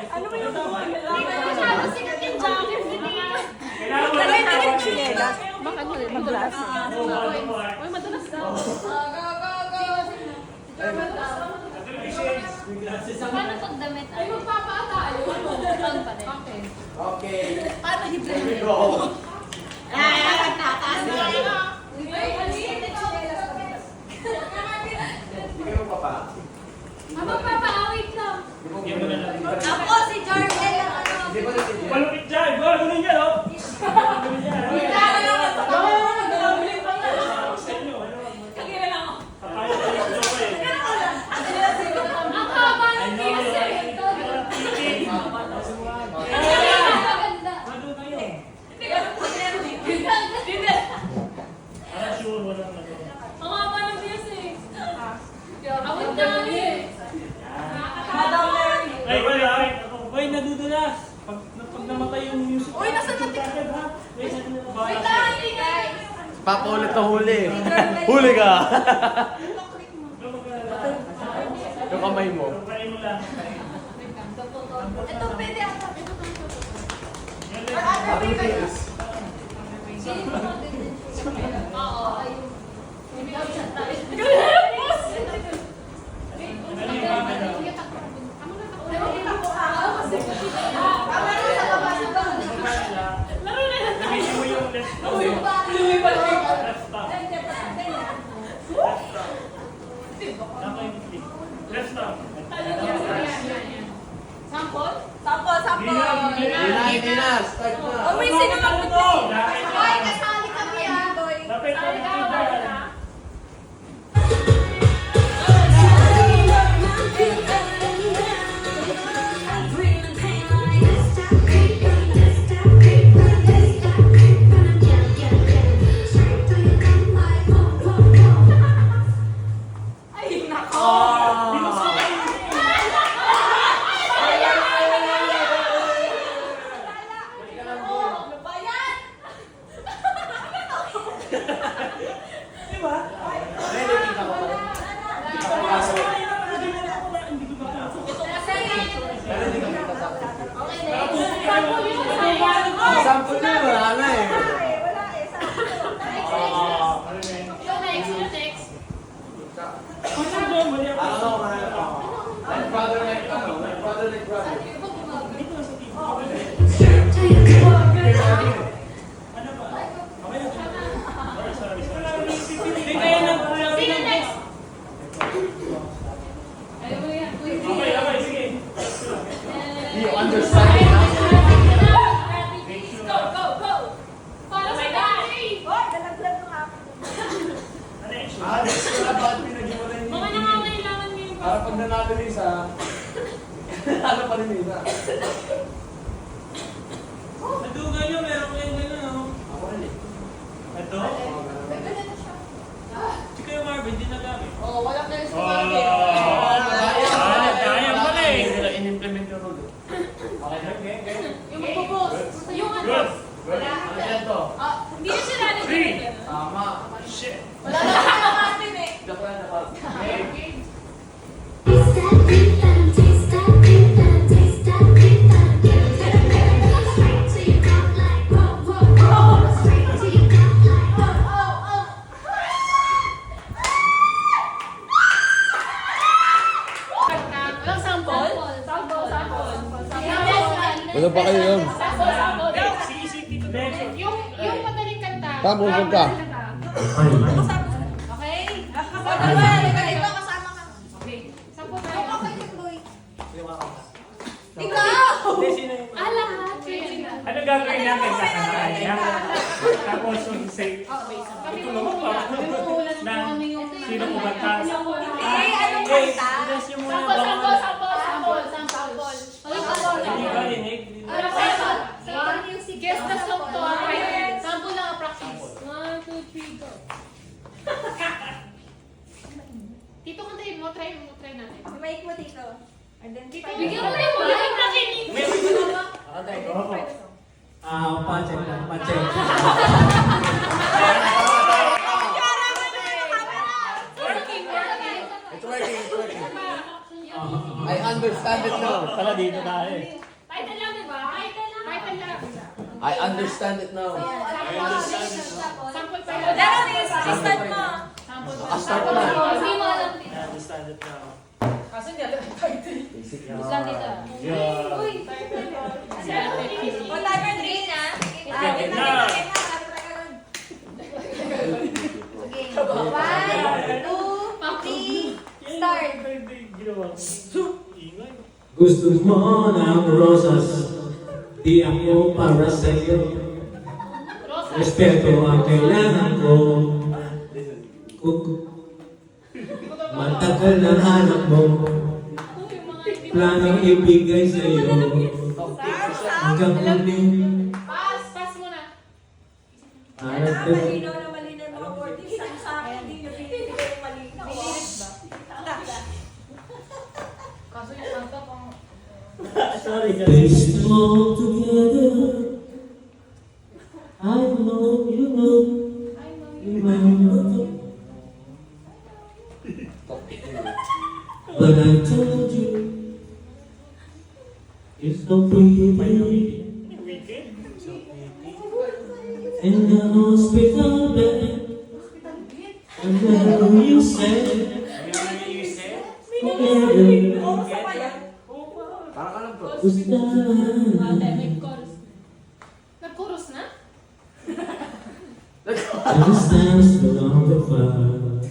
Speaker 6: Ano ba yung
Speaker 5: Masyado sikat yung jacket. Hindi nga.
Speaker 3: Kailangan mo
Speaker 6: Tagay,
Speaker 3: lang
Speaker 6: tagay,
Speaker 3: tawag
Speaker 6: tagay.
Speaker 3: eh.
Speaker 5: Baka madulas. Uy, madulas daw.
Speaker 6: Paano pag damit?
Speaker 5: Ay, magpapatayo.
Speaker 6: Doon pa din.
Speaker 5: Okay.
Speaker 4: Okay.
Speaker 6: Paano
Speaker 4: Here we go.
Speaker 6: Tataas na kayo.
Speaker 4: Hindi kayo pa pa.
Speaker 5: Magpapaawit lang.
Speaker 3: Bigyan mo na lang.
Speaker 6: Ako si Jordan ang ano.
Speaker 4: Hindi ba natin yan?
Speaker 3: Malupit dyan! Go! Ganun yan, oh! Ganun yan. Sa inyo, ano?
Speaker 6: Kagila lang ako.
Speaker 3: Papaya tayo sa joke eh.
Speaker 5: Ang haba
Speaker 3: I
Speaker 5: ng
Speaker 3: know
Speaker 5: music.
Speaker 3: you're thinking.
Speaker 5: Maganda.
Speaker 3: Ano kayo?
Speaker 6: Hindi.
Speaker 3: Para sure, walang ano.
Speaker 6: Ang haba ng music.
Speaker 5: Awit na eh.
Speaker 6: Madam Mary.
Speaker 3: Ay, wala. Uy, nadudulas. Pag namatay yung music.
Speaker 6: Uy, nasa natin?
Speaker 3: Wait,
Speaker 6: Wait lang, guys.
Speaker 4: Papa ulit na huli. Huli ka! Yung kamay mo.
Speaker 3: Kain mo lang.
Speaker 6: Ito pwede ako. Oo.
Speaker 3: Gamitin mo yung left thumb. Left thumb. Tama yung click. Left thumb.
Speaker 5: Sample?
Speaker 6: Sample.
Speaker 4: Hindi na. Start na.
Speaker 6: Oh, may sinamapit na eh.
Speaker 5: Boy, kasali kami ah. Boy.
Speaker 3: Lapit ka
Speaker 5: Kasali ka,
Speaker 3: na.
Speaker 5: boy na.
Speaker 6: Ay, nako.
Speaker 3: Di mo sa
Speaker 6: Ano ba yan?
Speaker 3: Di ba?
Speaker 4: Sample na, wala na eh.
Speaker 5: Yung next.
Speaker 3: Ano doon? Mali ako.
Speaker 4: Ano, like brother, like ano, like brother, like brother.
Speaker 3: Ano ba? Okay na. Sorry. Hindi kaya lang.
Speaker 5: Sino next?
Speaker 3: Okay, sige.
Speaker 4: You understand it now?
Speaker 6: Go.
Speaker 5: Para sa dati.
Speaker 6: Hoy, nalaglag ng akin.
Speaker 3: Ano eh?
Speaker 4: Ah, next ko na ba't pinag-iwalay niyo?
Speaker 5: Mga nangangailangan niyo yung
Speaker 4: Para pag nanalo yung isa, nanalo pa rin yung isa.
Speaker 3: Naduga nyo, meron ko yung gano'n, no?
Speaker 4: Ako rin eh.
Speaker 3: Ito? Si Kuya Marvin, di nagamit.
Speaker 6: Oh, wala na yung
Speaker 3: Kaya pala eh.
Speaker 4: Hindi nila in-implement yung rule. Okay.
Speaker 5: Yung magpo-post. Yung ano.
Speaker 3: Good.
Speaker 4: Ano yan to?
Speaker 6: Hindi na siya natin.
Speaker 3: Three.
Speaker 4: Tama.
Speaker 3: Shit.
Speaker 6: Wala na siya natin eh.
Speaker 4: Joke lang na pa.
Speaker 2: Taste that beat, let 'em taste that beat, let 'em taste that beat, let 'em
Speaker 4: Saan pupunta?
Speaker 6: Okay? Ikaw kasama ka.
Speaker 5: Okay. Saan po tayo?
Speaker 6: Ikaw!
Speaker 5: Ah, lahat. Sige.
Speaker 1: Ano gagawin natin sa kanya? Tapos yung say,
Speaker 5: Kami
Speaker 1: ito naman pa. Na, sino kumanta?
Speaker 6: Anong kanta?
Speaker 5: Sample.
Speaker 1: Hindi ba rinig?
Speaker 5: Guess the song to. Sample lang ang practice. 1, 2, 3, go. Tito, kantayin mo. Try natin.
Speaker 6: Mic mo dito. Identify.
Speaker 5: Bigyan mo tayo mo. Bigyan mo nakinig.
Speaker 3: Pacheck.
Speaker 4: It's working, it's working. I understand it now.
Speaker 1: Pala dito tayo eh.
Speaker 5: Title lang, diba? Title lang.
Speaker 4: I understand it now.
Speaker 5: Sample pa yun.
Speaker 6: Laro na yung assistant mo.
Speaker 5: Sample pa.
Speaker 4: Start na.
Speaker 5: Hindi mo alam dito.
Speaker 1: I understand it now.
Speaker 4: Basic
Speaker 6: Isang dito.
Speaker 1: Yeah.
Speaker 5: Uy.
Speaker 6: O, timer 3 na. Wait na. Okay. 1, 2, 3, start.
Speaker 7: Gusto mo ng rosas, di ako para sa'yo. Respeto ang kailangan ko. Matagal na hanap mo, planong ibigay sa'yo. Hanggang huli,
Speaker 5: Pass muna.
Speaker 7: harap ko.
Speaker 6: Malinaw na malinaw mga wording sa akin. Hindi nyo pinipigay yung malinaw.
Speaker 5: Kaso yung kanta pang...
Speaker 1: Sorry,
Speaker 7: Place it all together. I know you know, you might know. But I told you, it's so pretty. In the hospital bed, and then you said, together,
Speaker 4: Para ka lang bro.
Speaker 7: was done.
Speaker 5: Nag-chorus na?
Speaker 7: Just dance along the fire.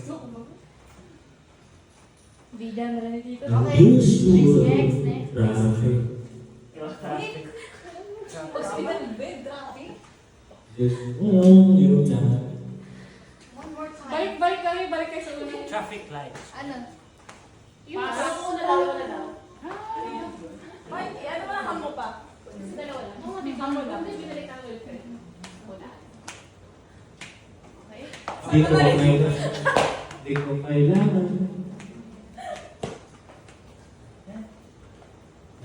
Speaker 6: Bida na lang dito.
Speaker 7: Unusual traffic.
Speaker 6: Hospital bed, traffic.
Speaker 7: Just hold your time.
Speaker 6: One more time.
Speaker 5: Balik kayo sa ulo.
Speaker 1: Traffic light.
Speaker 6: Ano?
Speaker 5: Yung parang una dalawa na daw.
Speaker 6: Ay, ano ba ang mo pa?
Speaker 5: Sa dalawa lang. Oo, di ba? Hindi binalik ang ulit kayo. Wala. Okay?
Speaker 7: Di ko kailangan.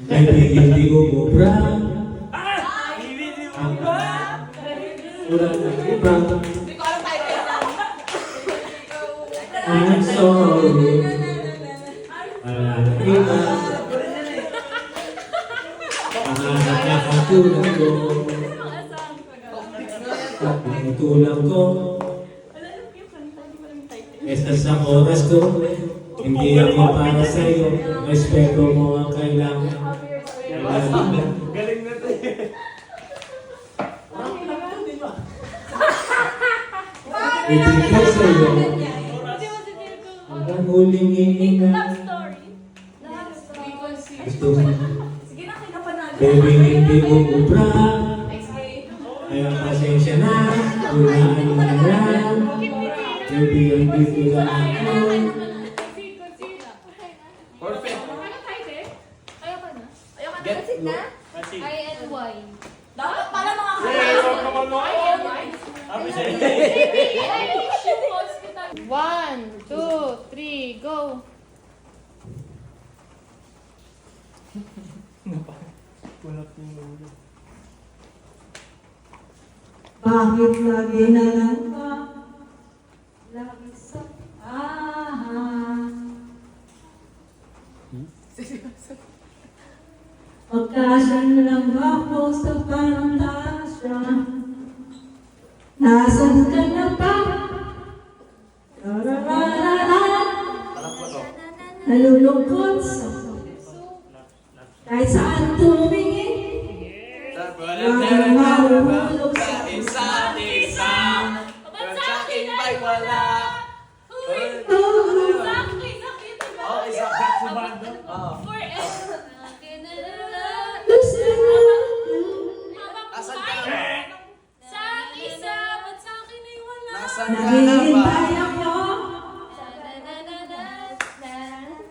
Speaker 7: Hindi ko mubra. Wala na iba.
Speaker 6: Hindi ko alam tayo kaya
Speaker 7: I'm sorry. Wala na iba. Mahanap na katulad ko. Ang tulang ko. Esta sa oras ko. Hindi ako para sa'yo. Respeto mo ang kailangan.
Speaker 1: Galing na to eh.
Speaker 7: Ibigay sa'yo. Hanggang huling hininga. Gusto mo.
Speaker 6: Sige na, kinapanalo.
Speaker 7: Baby, hindi ko ubra. Kaya pasensya na. Tunaan mo na yan. Baby, hindi ko na ako.
Speaker 4: Perfect.
Speaker 5: Ano title?
Speaker 6: Ayoko na. Ayoko na.
Speaker 4: Get
Speaker 6: That's it na?
Speaker 1: Kasi,
Speaker 6: I-N-Y. Dapat pala mga
Speaker 1: sabi siya.
Speaker 5: 1, 2, 3, go!
Speaker 1: Punot yung ulo.
Speaker 8: Bakit lagi na lang ba? Lagi sa... Pagkasan lang ako sa pantasya. Nasaan ka na ba? Tarararara. Nalulungkot sa... Kahit saan tumingin. Walang mahulog sa isa't isa.
Speaker 4: Saan ka na ba?
Speaker 8: Naghihintay ako.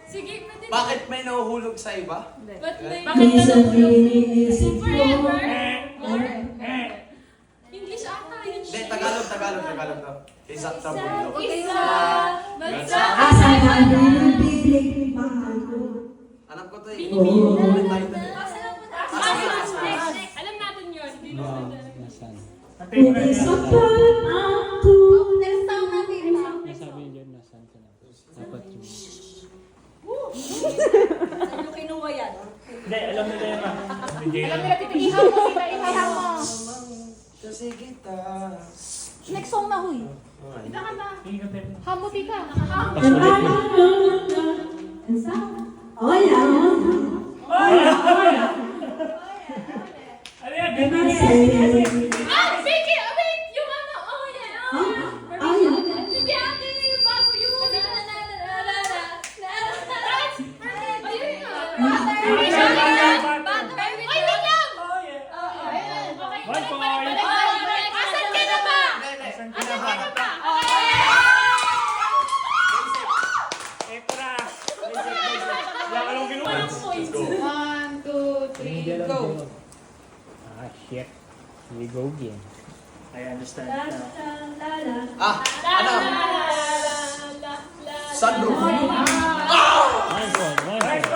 Speaker 6: Sige, pwede.
Speaker 4: Bakit may nahuhulog sa iba?
Speaker 6: Ba't may...
Speaker 8: Minsan iniisip ko.
Speaker 6: English ata yun.
Speaker 4: Hindi, Tagalog daw. Isa trouble.
Speaker 6: Isa, bansa.
Speaker 8: Asa ka binibiling mahal ko.
Speaker 4: Alam ko to
Speaker 8: Oo.
Speaker 4: Ulit tayo to eh.
Speaker 6: Alam natin yun. Hindi na
Speaker 1: Natin
Speaker 8: Kung isa pa ang tunay.
Speaker 6: Next time natin.
Speaker 1: Nasabi niyo dyan, nasaan ka na? Dapat yun.
Speaker 6: Saan yung kinuha yan?
Speaker 1: Hindi, alam nila yun ah.
Speaker 5: Alam nila, tita, ihaw mo, tita, ihaw mo.
Speaker 4: Kasi kita.
Speaker 6: Next song na, huy.
Speaker 5: Tita ka na.
Speaker 1: Sige, Tep.
Speaker 5: Hamo, tita.
Speaker 8: And I know and sound. Oh yeah.
Speaker 1: Ano yan?
Speaker 8: And I say.
Speaker 5: Ah, sige, wait, yung ano, oh yeah.
Speaker 8: Oh yeah.
Speaker 6: Sige, ate, yung bago yun. Ayun nga.
Speaker 5: Ay, wait lang!
Speaker 1: One point.
Speaker 5: Asan ka na ba?
Speaker 1: Nasaan ka na ba? Etra. Wala ka lang ginawa.
Speaker 4: Let's go.
Speaker 5: 1, 2, 3, go.
Speaker 1: Ah, shit. Here we go again. I understand.
Speaker 4: Ah, ano? Sunroof.
Speaker 1: One point, one point.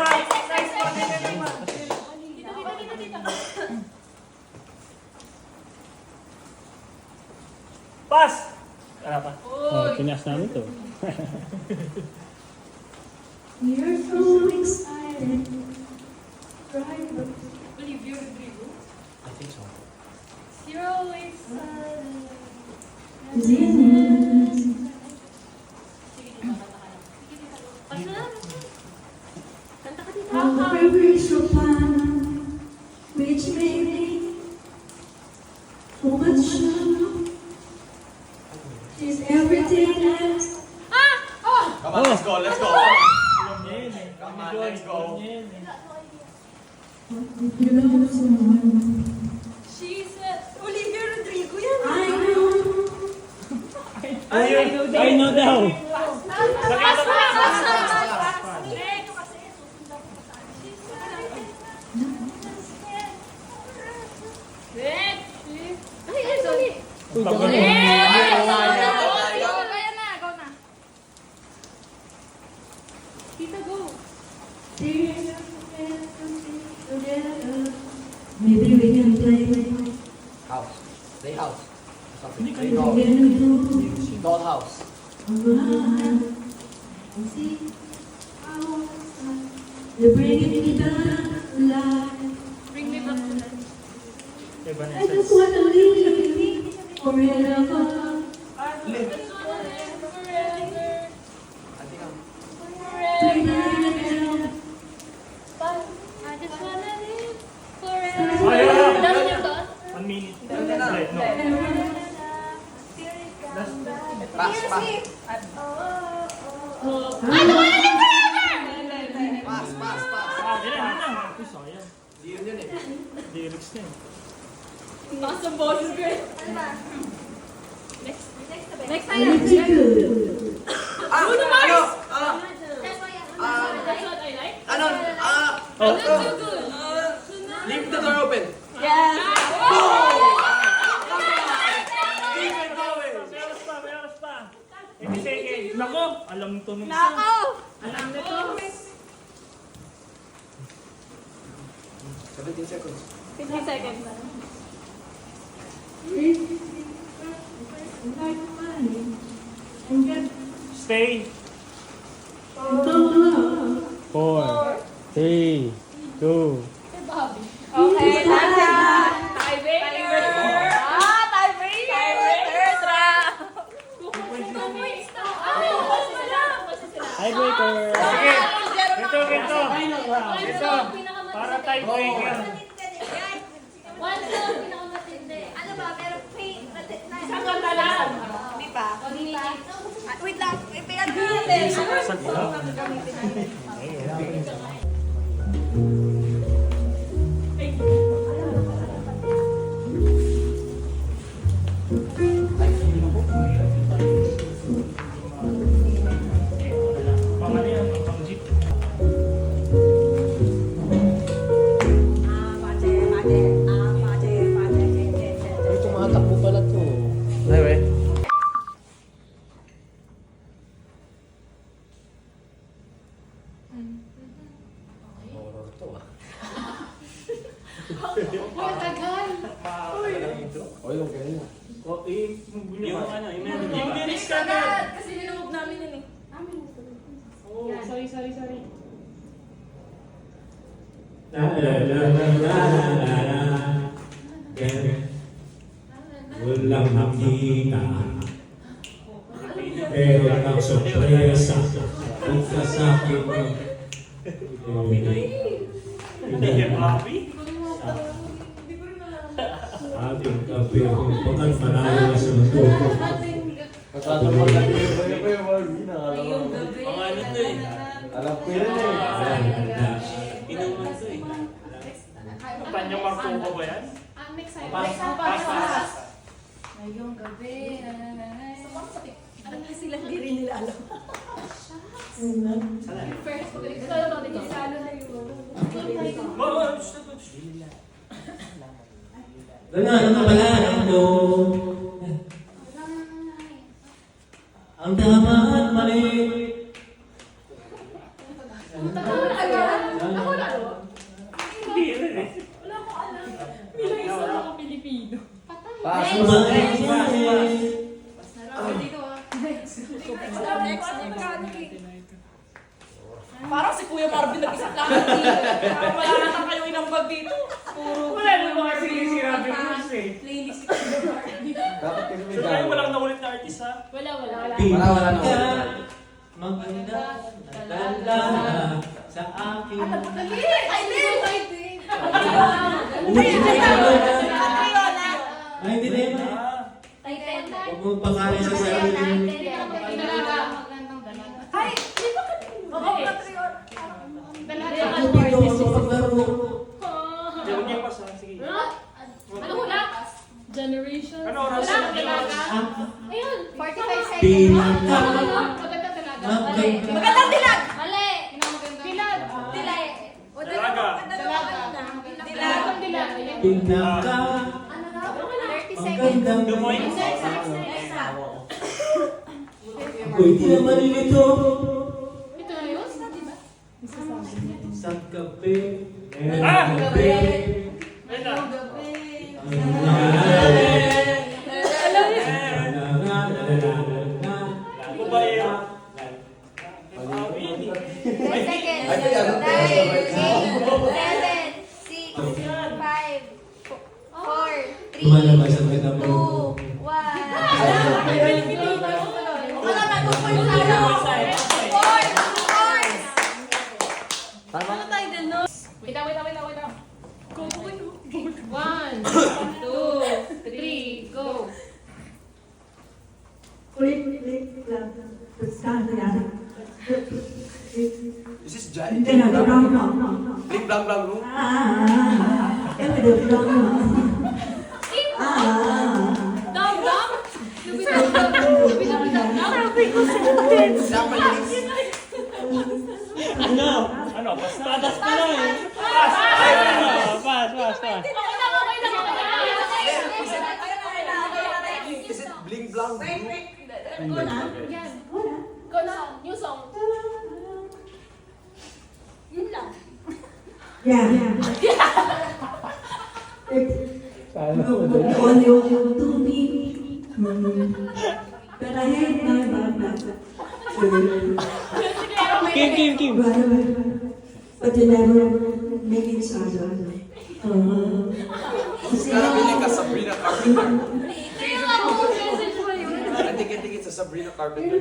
Speaker 1: Pass! Wala pa. Oh, pinas namin to.
Speaker 8: You're so excited. Right.
Speaker 6: Olivia Rodrigo.
Speaker 4: I think so.
Speaker 6: Zero excited.
Speaker 8: Which made me so much love. She's everything else.
Speaker 4: Come on, let's go.
Speaker 1: Alam niya yun eh.
Speaker 4: Come on, let's go.
Speaker 1: Alam niya yun eh.
Speaker 8: If you love someone,
Speaker 6: She's Olivia Rodrigo yan.
Speaker 8: I know.
Speaker 1: I know daw. Bago na.
Speaker 5: Tita, go.
Speaker 8: Maybe we can play.
Speaker 4: House. Play house. Something.
Speaker 8: We
Speaker 4: Play
Speaker 8: can
Speaker 4: doll.
Speaker 8: do
Speaker 4: Doll house.
Speaker 8: around and see how you're bringing me back to life.
Speaker 5: Bring me back to life.
Speaker 1: Iba na
Speaker 8: I just wanna live forever.
Speaker 4: Live.
Speaker 6: Forever.
Speaker 4: I think I'm...
Speaker 8: Together.
Speaker 6: I just wanna live forever.
Speaker 1: Ay, ay, ay.
Speaker 6: Last yun doon?
Speaker 1: 1 minute.
Speaker 4: Ganda na.
Speaker 1: Right, no.
Speaker 4: Pass, pass. Pass, pass, pass.
Speaker 1: Ah, yan, yan. Ito, sayang.
Speaker 4: Di yun eh.
Speaker 1: Lyrics na eh.
Speaker 6: Taas ang boses ko eh. Next time.
Speaker 8: Anything good.
Speaker 4: Ah, ano?
Speaker 6: That's what I like.
Speaker 4: Ano?
Speaker 1: Oh,
Speaker 6: That's so good.
Speaker 4: Leave the door open.
Speaker 6: Yes.
Speaker 1: May oras pa. 80 seconds. Nako, alam to nung isa.
Speaker 6: Nako.
Speaker 1: Alam nito.
Speaker 4: 17 seconds.
Speaker 6: 50 seconds na.
Speaker 8: Like money. And get
Speaker 1: Stay.
Speaker 8: no love.
Speaker 1: 4, 3, 2.
Speaker 6: Okay, tata. Tiebreaker. Tiebreaker. Tra.
Speaker 1: Tiebreaker. Sige. Ito. Ito. Para tiebreaker.
Speaker 2: Ano ba? Pero pay...
Speaker 5: Isang kanta lang.
Speaker 2: Hindi pa. Wait lang. Pinag-gamitin.
Speaker 3: Yung ano, yung melody. Yung lyrics ka agad.
Speaker 6: Kasi ninomove namin yun eh.
Speaker 5: Yeah, sorry.
Speaker 7: La la la la la la la. Walang nakita. Pero ang sorpresa, pagkasakit mo.
Speaker 3: Hindi ka happy?
Speaker 7: Ating kape kung pakat manalo na sa mundo.
Speaker 4: Nagtatamad lang yung Marvin.
Speaker 6: Ngayong gabi.
Speaker 3: Mga ano to eh.
Speaker 4: Alam ko yun eh.
Speaker 3: Inuman to eh. Panyo Marco ba yan?
Speaker 5: Next time.
Speaker 3: Pass.
Speaker 6: Ngayong gabi. Ano na sila hindi rin nila alam.
Speaker 5: First,
Speaker 6: Salo na yun.
Speaker 7: Ganun ang kapalaran mo. Ang tama at mali.
Speaker 3: Hindi rin eh.
Speaker 4: Pass.
Speaker 6: Parang si Kuya Marvin nag-isip lang. Wala na kayo inambag dito. Puro.
Speaker 3: Wala naman mga sinabi mo eh.
Speaker 6: Playlist si Kuya Marvin.
Speaker 4: Dapat kayo may
Speaker 3: So tayo
Speaker 4: gawin.
Speaker 3: walang naulit na artist ha?
Speaker 5: Wala.
Speaker 4: Wala na.
Speaker 7: Maganda. Nalala sa akin. Ay, hindi na yun. Huwag mo pangalan sa sarili.
Speaker 6: Ay, di ba ka? Oo, Patriot.
Speaker 7: Tubig ako sa paglaro.
Speaker 3: Hindi, huwag niyo pass ha? Sige.
Speaker 5: Ano hula? Generation.
Speaker 3: Ano oras?
Speaker 5: Ayun, 45 seconds.
Speaker 7: Bilang ka.
Speaker 5: Magandang dalaga.
Speaker 7: Maganda.
Speaker 6: Magandang dilag!
Speaker 5: Mali. Dilag.
Speaker 6: Dilay. O,
Speaker 3: Dalaga.
Speaker 5: Magandang dilag.
Speaker 7: Bilang ka.
Speaker 5: 30 seconds.
Speaker 7: Magandang
Speaker 3: Dumoy.
Speaker 7: Ako'y di na malilito.
Speaker 5: Ito na yun?
Speaker 7: Sa kape.
Speaker 3: Ah!
Speaker 7: Gabi.
Speaker 3: Wait na. Ako ba yun?
Speaker 2: 10 seconds.
Speaker 4: Ay, ano?
Speaker 2: 9, 8, 7, 6, 5, 4, 3,
Speaker 7: Lumalabas ang ganda
Speaker 2: 2,
Speaker 7: mo.
Speaker 2: 1.
Speaker 6: Wala na, 2 points tayo. 4!
Speaker 4: Tama.
Speaker 6: Ano tayo din, no?
Speaker 5: Wait lang. 1, 2, 3, go.
Speaker 4: This is Jai.
Speaker 8: Hindi na, wrong.
Speaker 4: Bling blang blang room.
Speaker 5: Dam.
Speaker 3: Ano? Pass pa lang eh. Pass.
Speaker 4: Is it bling blang room?
Speaker 5: Yan. Go na. New song.
Speaker 6: Yun lang.
Speaker 8: Yeah. On your to me. But I hate my bad.
Speaker 1: Kim.
Speaker 8: But you never make each other.
Speaker 4: Narinig ka Sabrina Carpenter.
Speaker 6: Kaya nga po, message mo yun.
Speaker 4: I think it's a Sabrina Carpenter.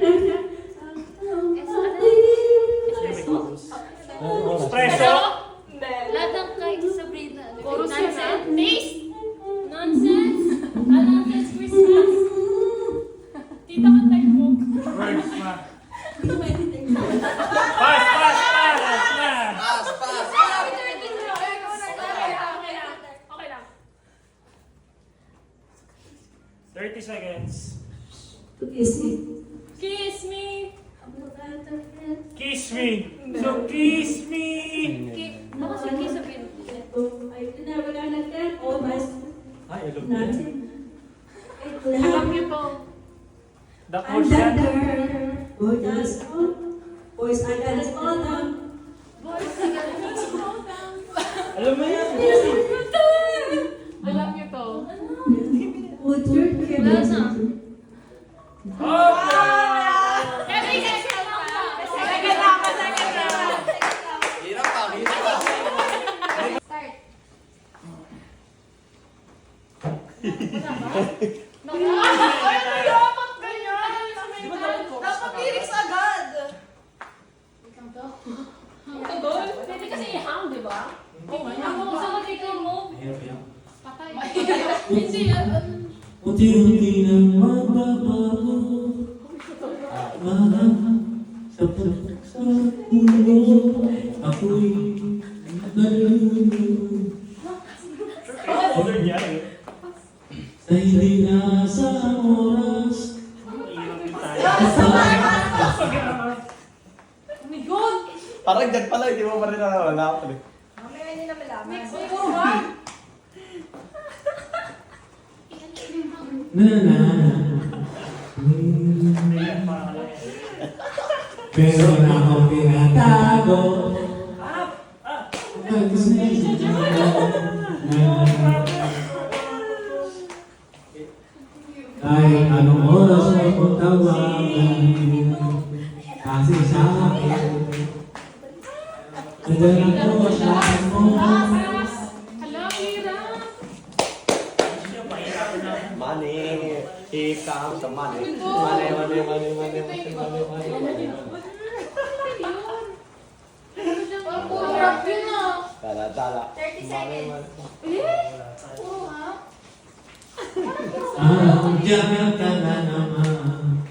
Speaker 3: Espresso.
Speaker 6: Lahat ng kay Sabrina.
Speaker 5: Chorus yun eh. Taste. Nonsense. Nonsense Christmas. Tita kantay mo.
Speaker 3: Words na. Pass na.
Speaker 4: Pass.
Speaker 5: Okay lang.
Speaker 3: 30 seconds.
Speaker 5: Kiss me.
Speaker 3: Kiss me. So kiss me.
Speaker 6: Ako si Kay Sabrina.
Speaker 3: Ay, alam mo.
Speaker 5: Alam niyo po.
Speaker 3: The
Speaker 8: I'm
Speaker 3: course
Speaker 8: that
Speaker 3: yan.
Speaker 8: girl. Boys, I got it all down.
Speaker 3: Alam mo yan.
Speaker 5: Alam niyo to.
Speaker 8: Would you give me
Speaker 5: Every second pa.
Speaker 6: Second round.
Speaker 4: Hirap pa, hirap pa.
Speaker 2: Start.
Speaker 6: Dapat lyrics agad.
Speaker 5: Pwede kasi i-hang, di ba? Ako gusto ko dito mo.
Speaker 7: Mahirap yan.
Speaker 5: Patay. Hindi yan.
Speaker 7: Unti-unti nang magbabago. Mahal sa puso sa mundo. Ako'y nalulunod. Sa hindi nasang oras.
Speaker 4: Parang dyan pala, hindi mo pa rin wala ako eh.
Speaker 2: Mamaya hindi na malaman.
Speaker 7: Na na. Pero na akong pinatago. Kahit anong oras mo kung tawagan, kasi sa akin, nandiyan ako sa mo.
Speaker 5: Hala, hirap.
Speaker 4: Money. Here comes the money. Money, money, money, money, money, money, money.
Speaker 5: Hirap yun ah.
Speaker 4: Tala, tala.
Speaker 2: 30 seconds.
Speaker 5: Oo ha?
Speaker 7: Andiyan ka na naman.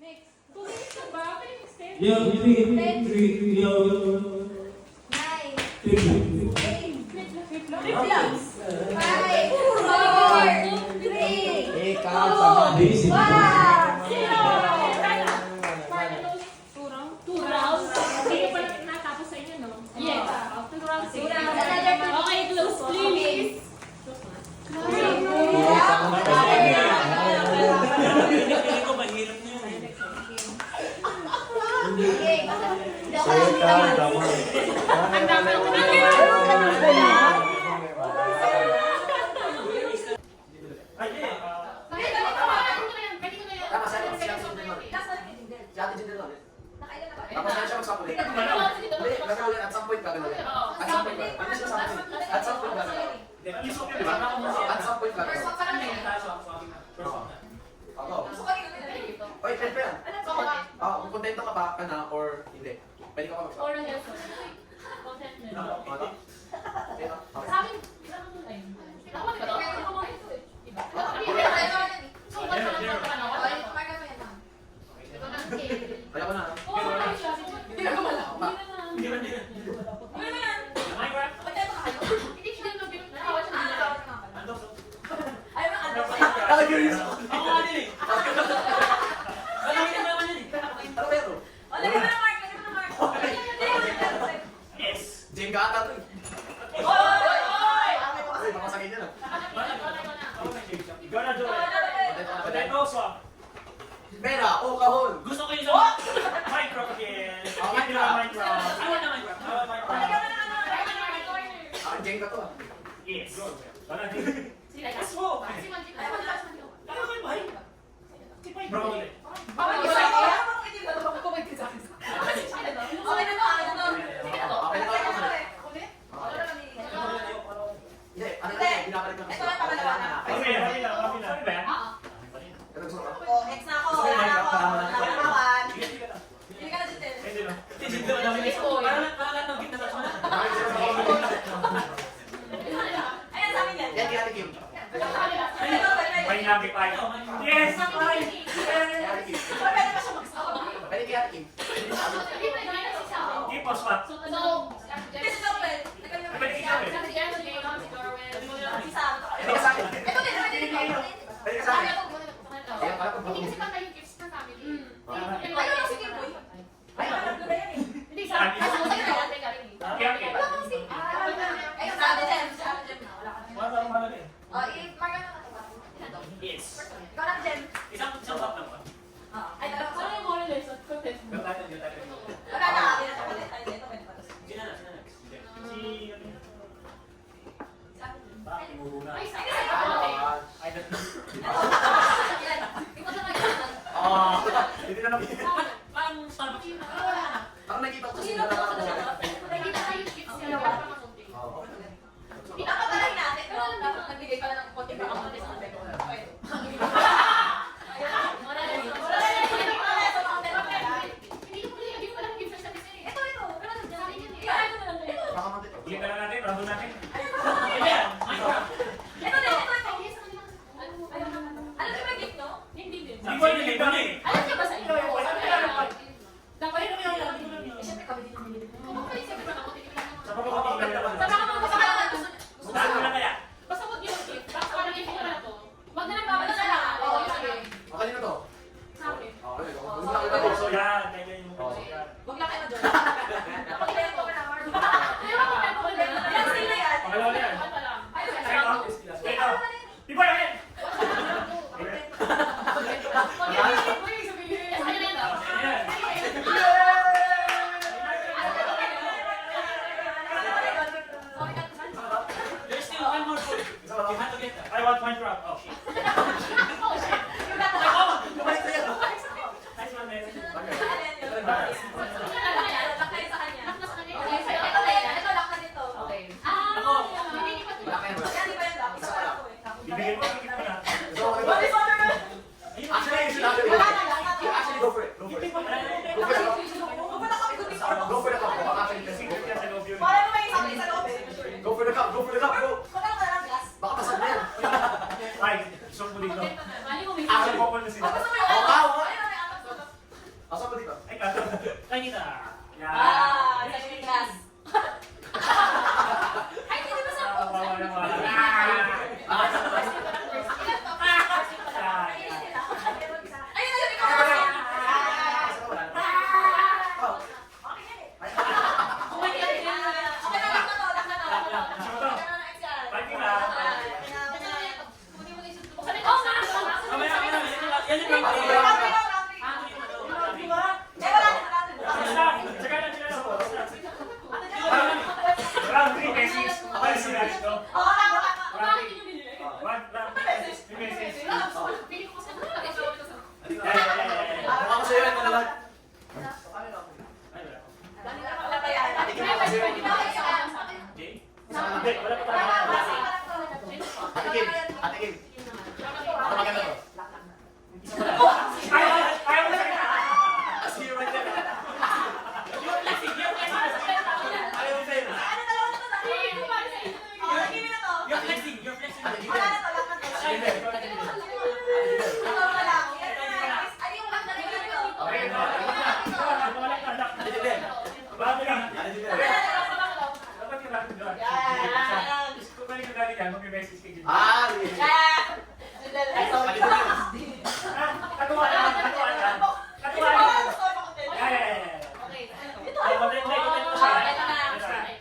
Speaker 5: Next. Kung next ka ba? Pwede extend.
Speaker 7: Yo, three, yo,
Speaker 2: 9,
Speaker 7: three.
Speaker 2: 5, 4, 3,
Speaker 4: Here comes the money.
Speaker 7: Basic.
Speaker 5: 2 rounds? Hindi ka pa natapos sa inyo, no? Yes. 2 rounds.
Speaker 2: Two rounds. Another two.
Speaker 5: Okay, close please.
Speaker 2: Okay. Hindi ako
Speaker 4: Here
Speaker 2: lang
Speaker 4: comes the money.
Speaker 5: Handa ka na. Pwede ko na yan.
Speaker 9: Tama, sa'yo. Si Ate Jindel ulit. Si Ate Jindel ulit. Tapos na siya magsakulit. Hindi, gagawin at some point gagawin. At some point gagawin. Ano siya sa akin? At some point gagawin. Di ba? At some point gagawin. Ako. Oy, friend, friend. Kung kontento ka ba ka na or hindi? Pwede ka pa magsakulit.
Speaker 5: Oral health. Content na.
Speaker 9: Mata? Okay na? Okay.
Speaker 5: Sa akin, kailangan mo na yun. Ako, di ba? Ako mga ito eh. Iba. So, ba't ka lang pa ano?
Speaker 9: Kaya ko na.
Speaker 5: Oo, okay siya.
Speaker 9: Hindi ka kumala.
Speaker 5: Hindi na. Hindi siya na binunod. Nakawa siya nila.
Speaker 9: Nakagirius ako. Ako nga din eh. Ano meron? Jane ka ata to eh. Kasi papasagin niya na. Pera o kahon.
Speaker 3: Gusto ko yung sa Minecraft again.
Speaker 9: Minecraft.
Speaker 3: Ano na Minecraft?
Speaker 9: Jane ka to ah.
Speaker 3: Yes. Yes mo. Bro, ulit.
Speaker 9: Hindi, ano na yun? Binabalik na kasi.
Speaker 3: Kami na. Kami ba yan?
Speaker 9: Ito gusto ka?
Speaker 6: Next na ako.
Speaker 3: Hindi na.
Speaker 6: Hindi ka na dito.
Speaker 3: Hindi na.
Speaker 6: Ayan sa amin yan.
Speaker 9: Yan, kaya Kim.
Speaker 3: May amplify. Yes!
Speaker 9: Kaya Kim.
Speaker 6: Pwede pa siya magsawa.
Speaker 9: Pwede kaya Kim.
Speaker 3: Keep us what?
Speaker 6: Hindi si Dorwell.
Speaker 3: Pwede ikaw eh.
Speaker 6: Si Sam.
Speaker 9: Pwede ka sa akin. Pwede ka sa akin. Ayan, para pag
Speaker 5: Hindi kasi pa kayo gifts ng family.
Speaker 6: Ayun, sige boy. Ay, alam ko na yan eh.
Speaker 5: Hindi sa akin.
Speaker 3: Kaya Kim.
Speaker 6: Ayun, sa atin Jem. Sa atin Jem na. Wala ka na.
Speaker 3: Wala na eh. Yes.
Speaker 6: Ikaw lang Jem.
Speaker 3: Isang top na ba?
Speaker 6: Ay, talaga.
Speaker 5: Ano yung moral lesson? Content.
Speaker 3: Yung title.
Speaker 6: Wala na. Hindi na siya ulit. Ay, ito.
Speaker 5: Hindi pa kayo chips yan. Wala pa kamunti.
Speaker 2: Pinapatalan natin. Pero dapat nagbigay pa ng konti pa kamunti sa konti.
Speaker 5: Hindi ko lang gift sa bisay.
Speaker 2: Ito. Pero nandiyan yan eh.
Speaker 3: Huli na lang natin, round natin.
Speaker 2: Ito. Ano ba gift no?
Speaker 5: Hindi din.
Speaker 3: Hindi ko yung liban eh.
Speaker 2: Alam niyo ba sa inyo?
Speaker 5: Dapat yun yung
Speaker 2: Eh, syempre kami din ang nililito.
Speaker 5: Kung pa rin siyempre nakamunti lang naman.
Speaker 3: Sa pagkakating lang naman.
Speaker 2: Sa mga gusto.
Speaker 3: Saan mo na kaya?
Speaker 5: Basta huwag yung gift. Basta parang gift ko na to. Wag na lang
Speaker 2: Wala
Speaker 5: babalik sa
Speaker 2: lang.
Speaker 5: lahat.
Speaker 2: Oo,
Speaker 5: Sige.
Speaker 2: sige.
Speaker 9: Kanino to?
Speaker 5: Sa akin.
Speaker 9: Okay.
Speaker 3: So yan, ganyan yung
Speaker 2: Huwag lang kayo dyan. Pag-ilan ko na, Mark.
Speaker 5: Ayaw ko na ko na.
Speaker 2: Yan, sila yan.
Speaker 3: Pangalawa na yan.
Speaker 5: Wala lang.
Speaker 2: Ayun,
Speaker 3: Second round is last. Wait, oh. Iba yan!
Speaker 5: Wag yung gift mo yung sabihin. Sa kanya na ito.
Speaker 3: Ayan.
Speaker 6: There's still one more food. You have to get that.
Speaker 3: I want my drop. Oh, shit.
Speaker 5: Oh, shit.
Speaker 3: Nice one, man. Bibigyan mo, bibigyan mo na.
Speaker 9: Actually, you should have it. Actually, go for it. Go for it. Go for the cup. Baka actually kasi go for
Speaker 3: Secret yan
Speaker 9: it.
Speaker 3: sa loob yun.
Speaker 9: Go for the cup. Go for the cup, bro. Baka pasal na yan.
Speaker 3: Ay, isok mo dito.
Speaker 5: Mali mo, may
Speaker 3: Actually, popol na sila.
Speaker 9: Asa mo dito?
Speaker 3: Ay, kato. Ay, kita. Yan. Bawa naman. Fighting na.
Speaker 6: Mamaya, yan yung round three.
Speaker 3: Tsaka na sila sa boss. Round 3 pesos. Ay, sila ito. Round 3 pesos.
Speaker 9: Baka ko sa'yo yan, talaga.
Speaker 3: Okay? Hindi, wala pa tayo.
Speaker 9: Ate Kim. Ate Kim. Ano maganda to?
Speaker 3: Ay, ayaw mo sa kita.
Speaker 9: See you right there. Ayaw mo sa'yo.
Speaker 6: You're flexing. You're flexing.
Speaker 9: Ate Kim.
Speaker 3: Okay, ito. Wala ka, anak.
Speaker 9: Ate Kim.
Speaker 3: Bago lang.
Speaker 9: Ate Kim.
Speaker 3: Dapat yung natin doon. Kung balik ka galing yan, mag-message ka dyan.
Speaker 9: Ah, really? Ate Kim.
Speaker 3: Katuwa na. Katuwa na. Katuwa na. Ay, ay, ay. Ay, konti mo siya.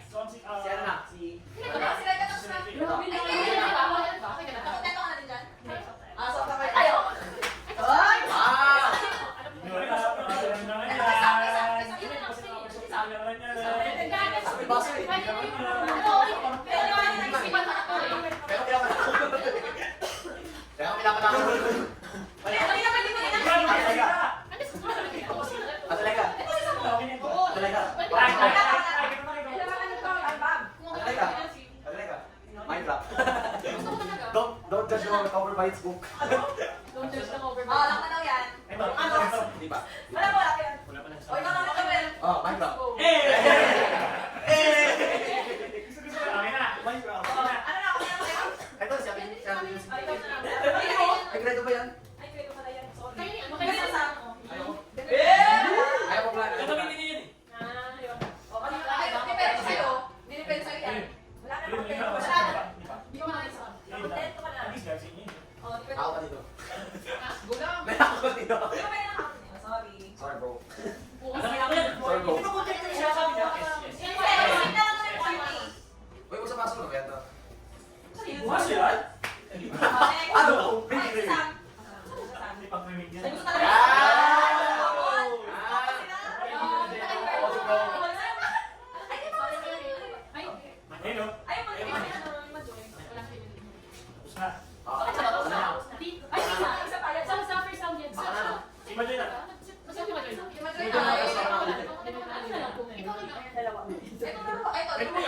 Speaker 3: So, si,
Speaker 9: Siya na. Si... Ah! Sabi baso eh. Pero pinapanakan. Kaya pinapanakan. Talaga. Talaga. Talaga. Minecraft. Don't judge the cover by its book. Di ba? Oh, Minecraft.
Speaker 3: Gusto na, amin na.
Speaker 9: Minecraft. Ito, si Ate Ay, grado ba yan? Ayaw ko. Ayaw ko plan.
Speaker 6: Gagawin din yun eh. Ako
Speaker 9: Ako pa dito. May ako pa dito. Sorry, bro.
Speaker 5: Ito,